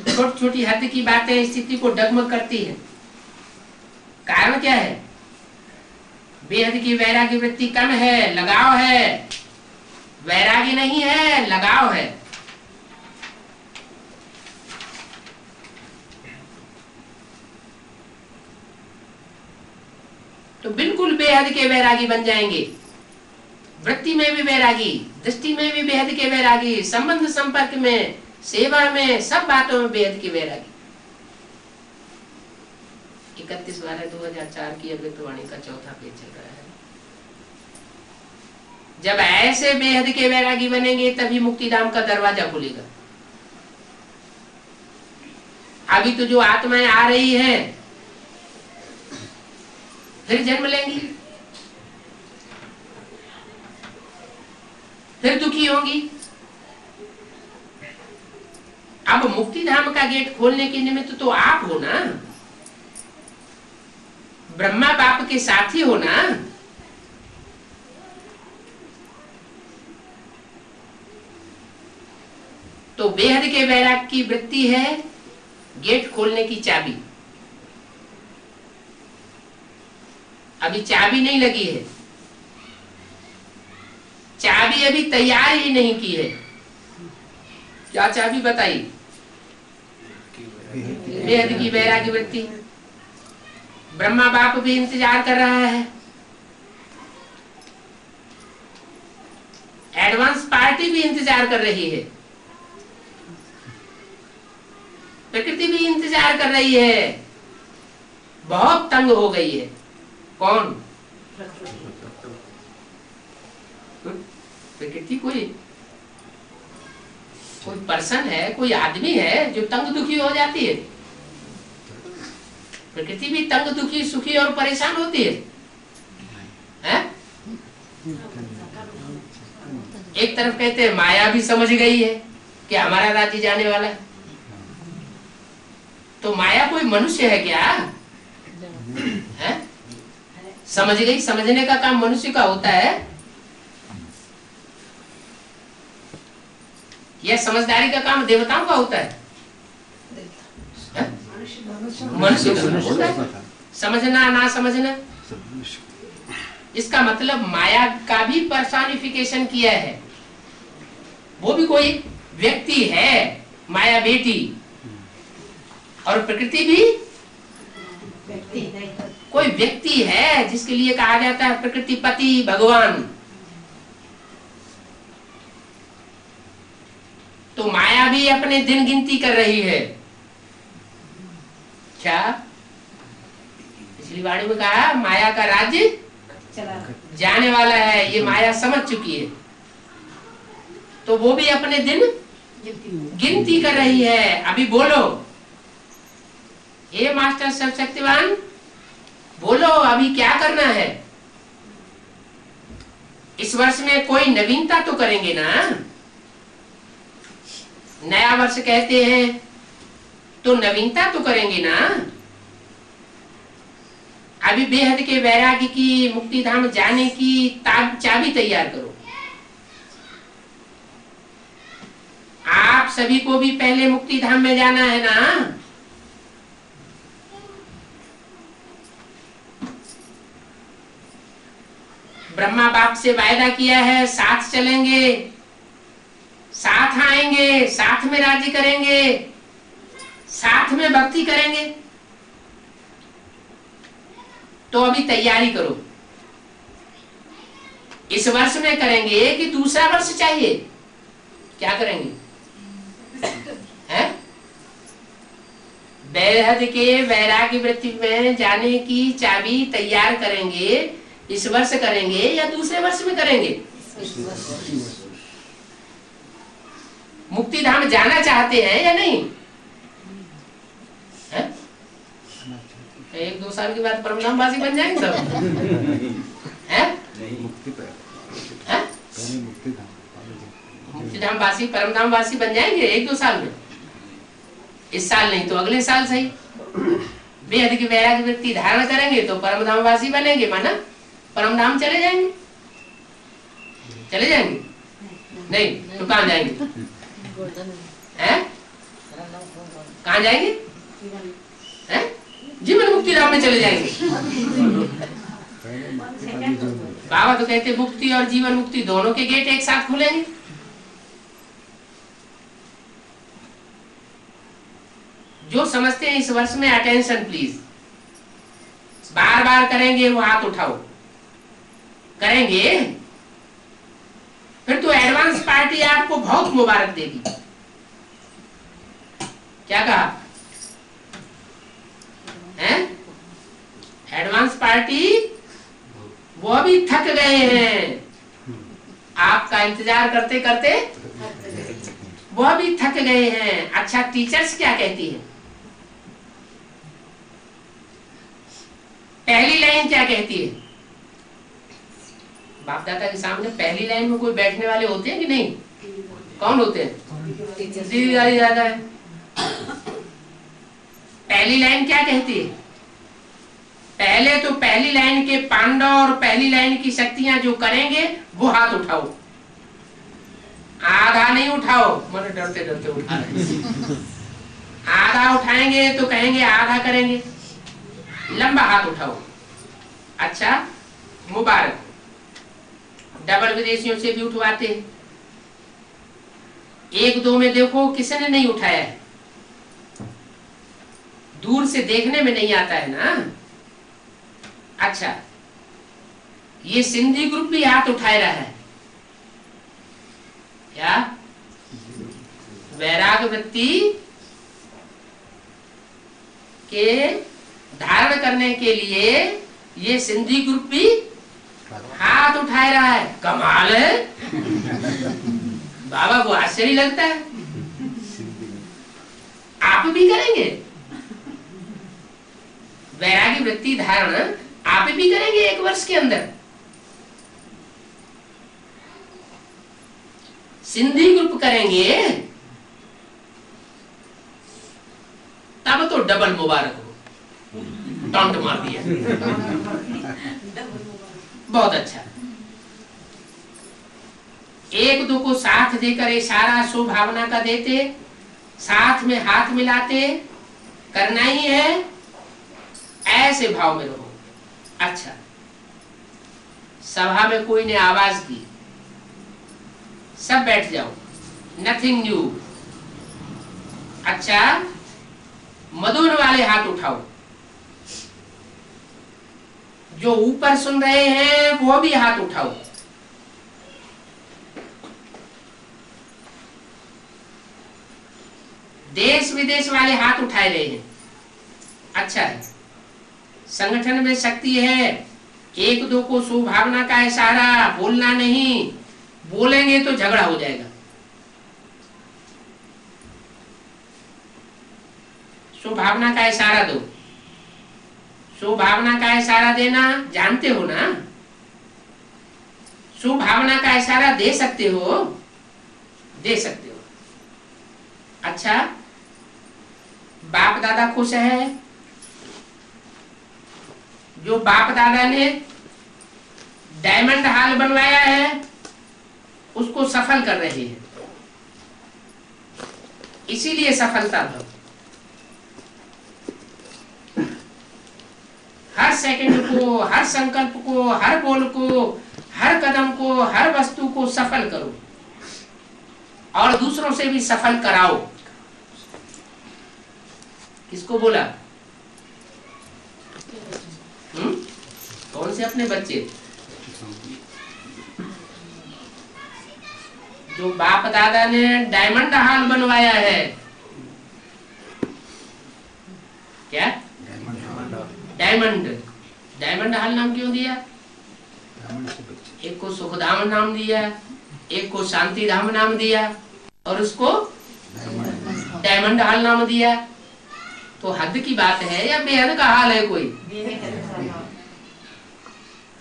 A: छोटी छोटी हद की बातें स्थिति को डगमग करती है। कारण क्या है? बेहद की वैराग्य वृत्ति कम है, लगाव है। वैराग्य नहीं है, लगाव है। तो बिल्कुल बेहद के वैरागी बन जाएंगे। वृत्ति में भी वैरागी, दृष्टि में भी बेहद के वैरागी, संबंध संपर्क में, सेवा में, सब बातों में बेहद के वैरागी। 31/12/2004 की अमृतवाणी का चौथा पेज चल रहा है। जब ऐसे बेहद के वैरागी बनेंगे तभी मुक्तिधाम का दरवाजा खुलेगा। अभी तो जो आत्माएं आ रही हैं फिर जन्म लेंगी, फिर दुखी होंगी। अब मुक्तिधाम का गेट खोलने के निमित्त तो आप हो ना, ब्रह्मा बाप के साथी हो ना। तो बेहद के वैराग की वृत्ति है गेट खोलने की चाबी। अभी चाबी नहीं लगी है, चाबी अभी तैयार ही नहीं की है। क्या चाबी बताई? बेहद की वैराग्य वृत्ति। ब्रह्मा बाप भी इंतजार कर रहा है, एडवांस पार्टी भी इंतजार कर रही है, प्रकृति भी इंतजार कर रही है। बहुत तंग हो गई है। कौन? प्रकृति कोई पर्सन है, कोई आदमी है जो तंग दुखी हो जाती है? प्रकृति भी तंग दुखी सुखी और परेशान होती है, हैं? एक तरफ कहते हैं माया भी समझ गई है कि हमारा राज्य जाने वाला है। तो माया कोई मनुष्य है क्या? है? समझ गई। समझने का काम मनुष्य का होता है या समझदारी का काम देवताओं का होता है? मनुष्य का होता है। समझना ना समझना, इसका मतलब माया का भी पर्सोनिफिकेशन किया है। वो भी कोई व्यक्ति है, माया बेटी, और प्रकृति भी कोई व्यक्ति है जिसके लिए कहा जाता है प्रकृति पति भगवान। तो माया भी अपने दिन गिनती कर रही है। क्या पिछली वाणी में कहा माया का राज्य जाने वाला है, ये माया समझ चुकी है। तो वो भी अपने दिन गिनती कर रही है। अभी बोलो, हे मास्टर सर्वशक्तिवान, बोलो अभी क्या करना है? इस वर्ष में कोई नवीनता तो करेंगे ना? नया वर्ष कहते हैं तो नवीनता तो करेंगे ना? अभी बेहद के वैराग्य की, मुक्तिधाम जाने की चाबी तैयार करो। आप सभी को भी पहले मुक्तिधाम में जाना है ना? ब्रह्मा बाप से वायदा किया है, साथ चलेंगे, साथ आएंगे, साथ में राज्य करेंगे, साथ में भक्ति करेंगे। तो अभी तैयारी करो। इस वर्ष में करेंगे कि दूसरा वर्ष चाहिए? क्या करेंगे? हैं? बेहद के वैराग्य वृत्ति में जाने की चाबी तैयार करेंगे इस वर्ष करेंगे या दूसरे वर्ष में करेंगे? मुक्ति धाम जाना चाहते हैं या नहीं है? 1-2 साल के बाद परमधाम वासी बन जाएंगे सब है? मुक्ति धाम वासी परमधाम वासी बन जाएंगे 1-2 साल में। इस साल नहीं तो अगले साल सही। बेहद की वैराग्य वृत्ति धारण करेंगे तो परमधाम वासी बनेंगे, माना परमधाम चले जाएंगे। चले जाएंगे नहीं तो कहाँ जाएंगे हैं? कहाँ जाएंगे हैं? जीवन मुक्ति धाम में चले जाएंगे। बाबा तो कहते मुक्ति और जीवन मुक्ति दोनों के गेट एक साथ खुलेंगे। जो समझते हैं इस वर्ष में अटेंशन प्लीज, बार बार करेंगे वो हाथ उठाओ। करेंगे फिर तो एडवांस पार्टी आपको बहुत मुबारक देगी। क्या कहा है? एडवांस पार्टी वो अभी थक गए हैं आपका इंतजार करते करते, वो अभी थक गए हैं। अच्छा टीचर्स क्या कहती है? पहली लाइन क्या कहती है? बाप दादा के सामने पहली लाइन में कोई बैठने वाले होते हैं कि नहीं? कौन होते हैं? दीदी गाली ज्यादा है। पहली लाइन क्या कहती है? पहले तो पहली लाइन के पांडव और पहली लाइन की शक्तियां जो करेंगे वो हाथ उठाओ। आधा नहीं उठाओ, मैंने डरते डरते उठा रहे। आधा उठाएंगे तो कहेंगे आधा करेंगे, लंबा हाथ उठाओ। अच्छा मुबारक। डबल विदेशियों से भी उठवाते हैं। 1-2 में देखो किसने नहीं उठाया है, दूर से देखने में नहीं आता है ना। अच्छा ये सिंधी ग्रुप भी हाथ उठाए रहा है क्या? वैराग वृत्ति के धारण करने के लिए ये सिंधी ग्रुप भी हाथ उठाए रहा है। कमाल है, बाबा को आश्चर्य लगता है। आप भी करेंगे वैरागी वृत्ति धारण, आप भी करेंगे 1 वर्ष के अंदर। सिंधी ग्रुप करेंगे तब तो डबल मुबारक हो। टॉन्ट मार दिया, बहुत अच्छा। 1-2 को साथ देकर इशारा स्वभावना का देते, साथ में हाथ मिलाते, करना ही है, ऐसे भाव में रहो। अच्छा सभा में कोई ने आवाज दी, सब बैठ जाओ, नथिंग न्यू। अच्छा मधुन वाले हाथ उठाओ, जो ऊपर सुन रहे हैं वो भी हाथ उठाओ। देश विदेश वाले हाथ उठाए रहे हैं। अच्छा है, संगठन में शक्ति है। 1-2 को स्वभावना का इशारा, बोलना नहीं, बोलेंगे तो झगड़ा हो जाएगा। स्वभावना का इशारा दो। स्वभावना का इशारा देना जानते हो ना? स्वभावना का इशारा दे सकते हो? दे सकते हो। अच्छा बाप दादा खुश है, जो बाप दादा ने डायमंड हॉल बनवाया है उसको सफल कर रहे हैं, इसीलिए सफलता दो। हर सेकंड को, हर संकल्प को, हर बोल को, हर कदम को, हर वस्तु को सफल करो और दूसरों से भी सफल कराओ। किसको बोला? कौन से? अपने बच्चे। जो बाप दादा ने डायमंड हॉल बनवाया है। क्या? डायमंड। डायमंड हॉल नाम क्यों दिया? एक को सुखधाम नाम दिया, एक को शांति धाम नाम दिया, और उसको डायमंड हाल नाम दिया। तो हद की बात है या बेहद का हाल है? कोई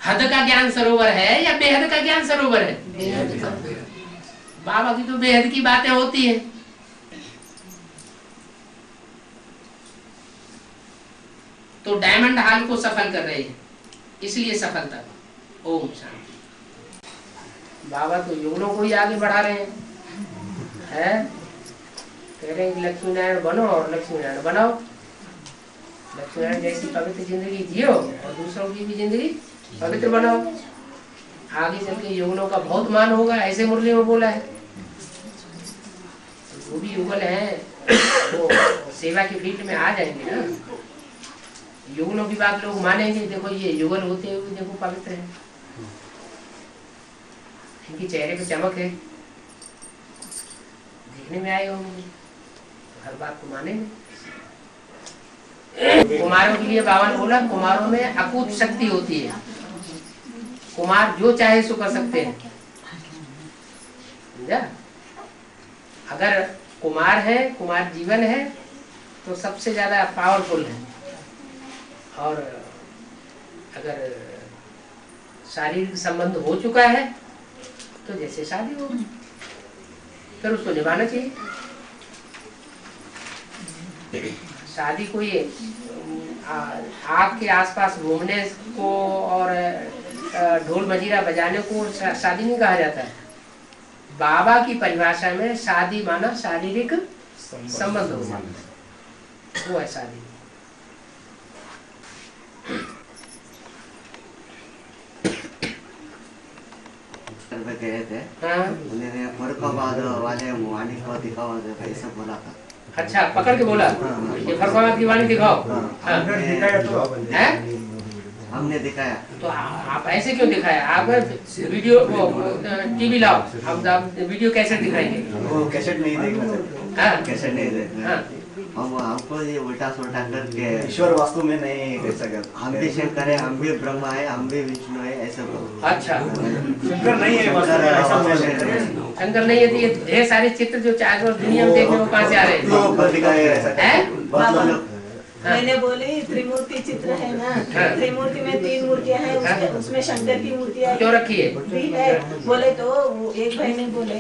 A: हद का ज्ञान सरोवर है या बेहद का ज्ञान सरोवर है? बाबा की तो बेहद की बातें होती है। तो डायमंड हाल को सफल कर रहे हैं, इसलिए सफलता। ओम शांति। बाबा तो युगलों को ही आगे बढ़ा रहे हैं, कह रहे हैं कि लक्ष्मी नारायण बनो और लक्ष्मी नारायण बनाओ। लक्ष्मी नारायण जैसी पवित्र जिंदगी जियो और दूसरों की भी जिंदगी पवित्र बनाओ। आगे चल के युगलों का बहुत मान होगा, ऐसे मुरली में बोला है। वो भी युगल है, वो सेवा की फील्ड में आ जाएंगे ना। युगलों की बात लोग मानेंगे, देखो ये युगल होते हुए देखो पवित्र है, इनके चेहरे पे चमक है, देखने में आए होंगे, तो हर बात को मानेंगे। कुमारों के लिए बाबा ने बोला, कुमारों में अकूत शक्ति होती है, कुमार जो चाहे सो कर सकते हैं। समझा? अगर कुमार है, कुमार जीवन है, तो सबसे ज्यादा पावरफुल है। और अगर शारीरिक संबंध हो चुका है तो जैसे शादी हो, फिर उसको निभाना चाहिए। शादी कोई आग के आसपास घूमने को और ढोल मजीरा बजाने को शादी नहीं कहा जाता है। बाबा की परिभाषा में शादी माना शारीरिक संबंध हो जाता है, वो है शादी।
C: गए थे, उन्होंने फरुखाबाद वाले वाणी को दिखाओ, ऐसा बोला था।
A: अच्छा, पकड़ के बोला ये फरुखाबाद की वाणी दिखाओ।
C: हमने दिखाया।
A: तो आप ऐसे क्यों दिखाया? आप वीडियो टीवी लाओ, हम वीडियो कैसेट दिखाएंगे।
C: वो कैसेट नहीं देखना,
A: हाँ,
C: कैसेट नहीं देखना। हमको ये उल्टा सुल्टा करके
B: ईश्वर वास्तु में नहीं कर सकते।
C: हम भी शंकर है, हम भी ब्रह्मा है, हम भी विष्णु है, ऐसा बोलो।
A: अच्छा,
B: शंकर नहीं है,
A: शंकर नहीं है तो ये ढेर सारे चित्र जो चारों दुनिया में देखे वो कहाँ से आ रहे हैं?
D: मैंने बोली त्रिमूर्ति चित्र है ना, त्रिमूर्ति में 3 मूर्तियां हैं, उसमें शंकर की मूर्तियां
A: क्यों रखी
D: है? बोले तो एक भाई ने बोले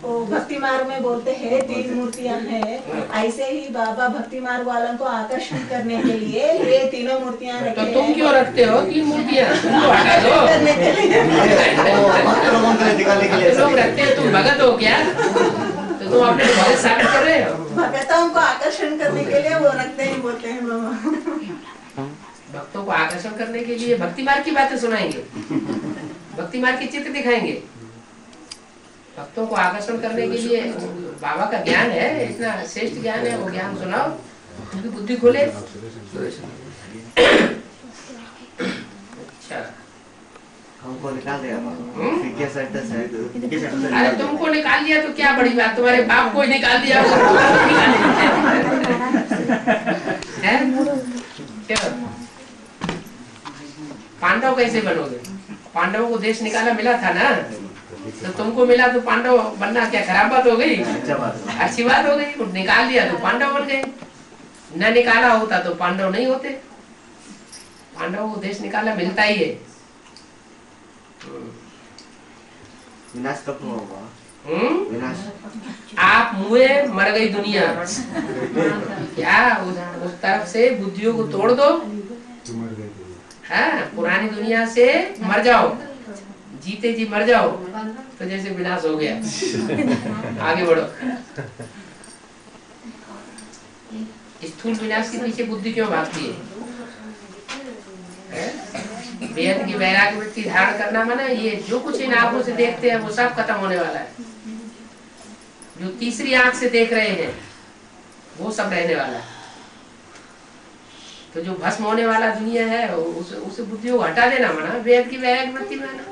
D: वो भक्ति मार्ग में बोलते हैं 3 मूर्तियां हैं, ऐसे ही बाबा भक्ति मार्ग वालों को आकर्षण करने के लिए ये तीनों मूर्तियां रखे हैं।
A: तो तुम क्यों रखते हो 3 मूर्तियां? हटा दो। लोग रखते हैं, तुम भगत हो क्या? तो तुम अपने भगत साबित कर रहे हो।
D: भक्तों को आकर्षण करने के लिए वो रखते हैं, बोलते हैं बाबा।
A: भक्तों को आकर्षण करने के लिए भक्ति मार्ग की बातें सुनाएंगे, भक्ति मार्ग के चित्र दिखाएंगे। भक्तों को आकर्षण करने के लिए बाबा का ज्ञान है, इतना श्रेष्ठ ज्ञान है, वो ज्ञान सुनाओ, उनकी बुद्धि खोले। अच्छा,
C: हमको निकाल दिया।
A: अरे तुमको निकाल दिया तो क्या बड़ी बात, तुम्हारे बाप को ही निकाल दिया है? क्या पांडव कैसे बनोगे? पांडवों को देश निकाला मिला था ना, तो तुमको मिला तो पांडव बनना क्या खराब बात हो गई? अच्छी बात हो गई। निकाल दिया तो पांडव बन गए, न निकाला होता तो पांडव नहीं होते। पांडवों को देश निकाला मिलता ही है।
C: विनाश कब होगा? विनाश
A: आप मुए मर गई दुनिया क्या? उस तरफ से बुद्धियों को तोड़ दो, हाँ, पुरानी दुनिया से मर जाओ, जीते जी मर जाओ, तो जैसे विनाश हो गया। आगे बढ़ो। स्थूल विनाश के पीछे बुद्धि क्यों भागती है? वेद की वैराग्य वृत्ति धारण करना माना ये जो कुछ इन आंखों से देखते हैं वो सब खत्म होने वाला है। जो तीसरी आंख से देख रहे हैं वो सब रहने वाला है। तो जो भस्म होने वाला दुनिया है उस बुद्धियों को हटा देना माना वेद की वैराग्य वृत्ति माना।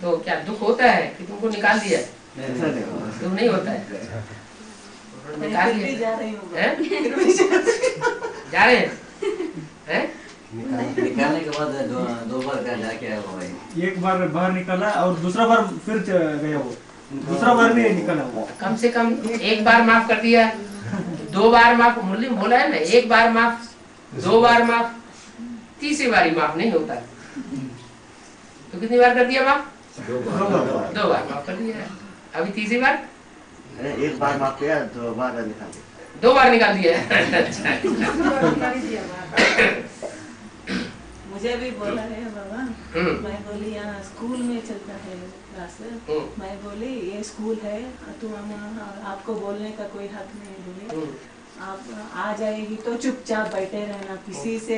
A: तो क्या दुख होता है कि तुमको निकाल दिया? दुख नहीं होता है। निकाल
D: फिर भी
A: लिया
D: जा रही हूँ
A: हैं?
D: फिर भी जा रही हूँ।
A: जा रहे हैं हैं?
C: निकालने के बाद दो बार का जाके आया वो भाई।
B: एक बार बाहर निकला और दूसरा बार फिर गया वो, दूसरा बार भी निकला वो।
A: कम से कम एक बार माफ कर दिया, 2 बार माफ, मुरली में बोला है ना, 1 बार माफ, 2 बार माफ, तीसरी बारी माफ नहीं होता। तो कितनी बार कर दिया माफ?
B: 2 बार
A: 2 बार माफ कर दिया। अभी तीसरी बार?
C: अरे एक बार माफ किया, 2 बार निकाल दिया।
A: 2 बार निकाल दिया। अच्छा
D: मुझे भी बोला है बाबा, मैं बोली यहाँ स्कूल में चलता है क्लास, मैं बोली ये स्कूल है, तुम आपको बोलने का कोई हक नहीं, बोली आप आ जाएगी तो चुपचाप बैठे रहना, किसी से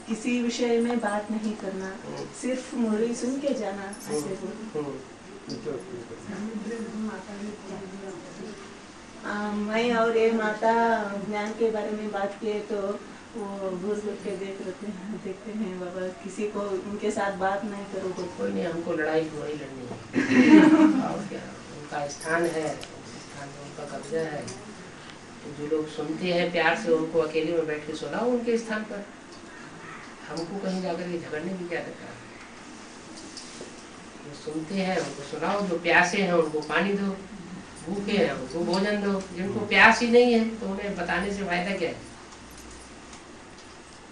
D: किसी विषय में बात नहीं करना, सिर्फ मुरली सुन के जाना, ऐसे बोली। मैं और ये माता ज्ञान के बारे में बात किए तो वो घूर घूर के देखते हैं बाबा, किसी को उनके साथ बात नहीं करो।
A: कोई नहीं, हमको लड़ाई को नहीं लड़नी है। और क्या, उनका स्थान है, स्थान में उनका कब्जा है। तो जो लोग सुनते हैं प्यार से, उनको अकेले में बैठ के सुनाओ उनके स्थान पर। हमको कहीं जाकर के झगड़ने की क्या दरकार है? जो सुनते हैं उनको सुनाओ, जो प्यासे हैं उनको पानी दो, भूखे हैं उनको भोजन दो। जिनको प्यास ही नहीं है तो उन्हें बताने से फायदा क्या है?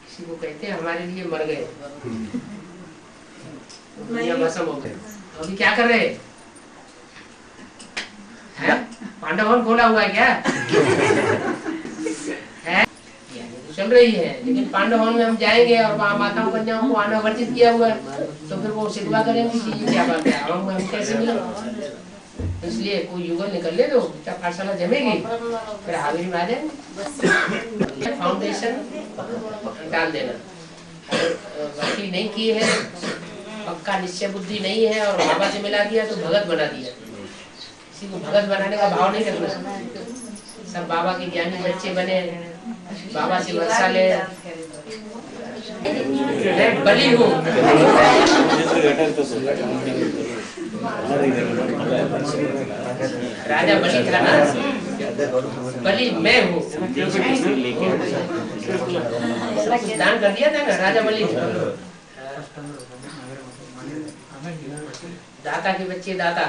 A: किसी को कहते हैं हमारे लिए मर गए, दुनिया भस्म हो गई, अभी क्या कर रहे हैं? पांडवन खोला हुआ है क्या? है तो चल रही है, लेकिन पांडवन में हम जाएंगे और वहाँ माताओं कन्याओं को आना वर्जित किया हुआ है, तो फिर वो सिद्धवा करेंगे कि ये क्या बात है, हम कैसे मिलेंगे? इसलिए कोई युगल निकल ले, तो पाठशाला जमेगी, फिर हाजिरी में आ जाएंगे। फाउंडेशन डाल देना, भक्ति नहीं की है, पक्का निश्चय बुद्धि नहीं है और बाबा से मिला दिया तो भगत बना दिया। किसी को भगत बनाने का भाव नहीं रखना, सब बाबा के ज्ञानी बच्चे बने, बाबा से वर्षा ले। मैं बलि हूँ, राजा बलि था ना, बलि मैं हूँ, दान कर दिया था ना राजा बलि। दाता के बच्चे दाता,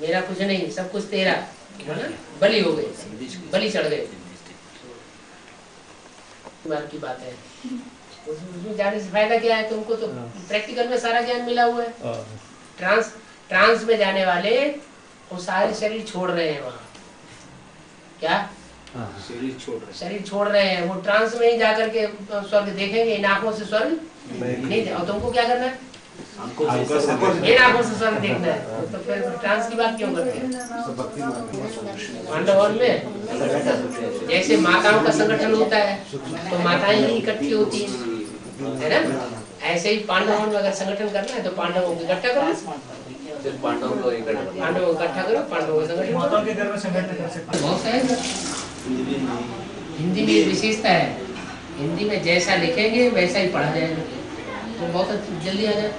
A: मेरा कुछ नहीं, सब कुछ तेरा, बलि हो गए, बलि चढ़ गए। की बात है, उसमें जाने से फायदा क्या है? तुमको तो प्रैक्टिकल में सारा ज्ञान मिला हुआ है। ट्रांस में जाने वाले वो सारे शरीर छोड़ रहे हैं वहाँ, क्या शरीर छोड़ रहे हैं, वो ट्रांस में ही जाकर के स्वर्ग देखेंगे। इन आंखों से स्वर्ग नहीं, और तुमको क्या करना है? इन आंखों से स्वर्ग देखना है, तो फिर ट्रांस की बात क्यों करते हैं? पांडवन में जैसे माताओं का संगठन होता है तो माताएं ही इकट्ठी होती है ना, ऐसे ही पांडवों में अगर संगठन करना है तो पांडवों को इकट्ठा करो, पांडवों को इकट्ठा करो, पांडवों का संगठन बहुत है। हिंदी में विशेषता है, हिंदी में जैसा लिखेंगे वैसा ही पढ़ा जाएगा, तो बहुत जल्दी आ जाए।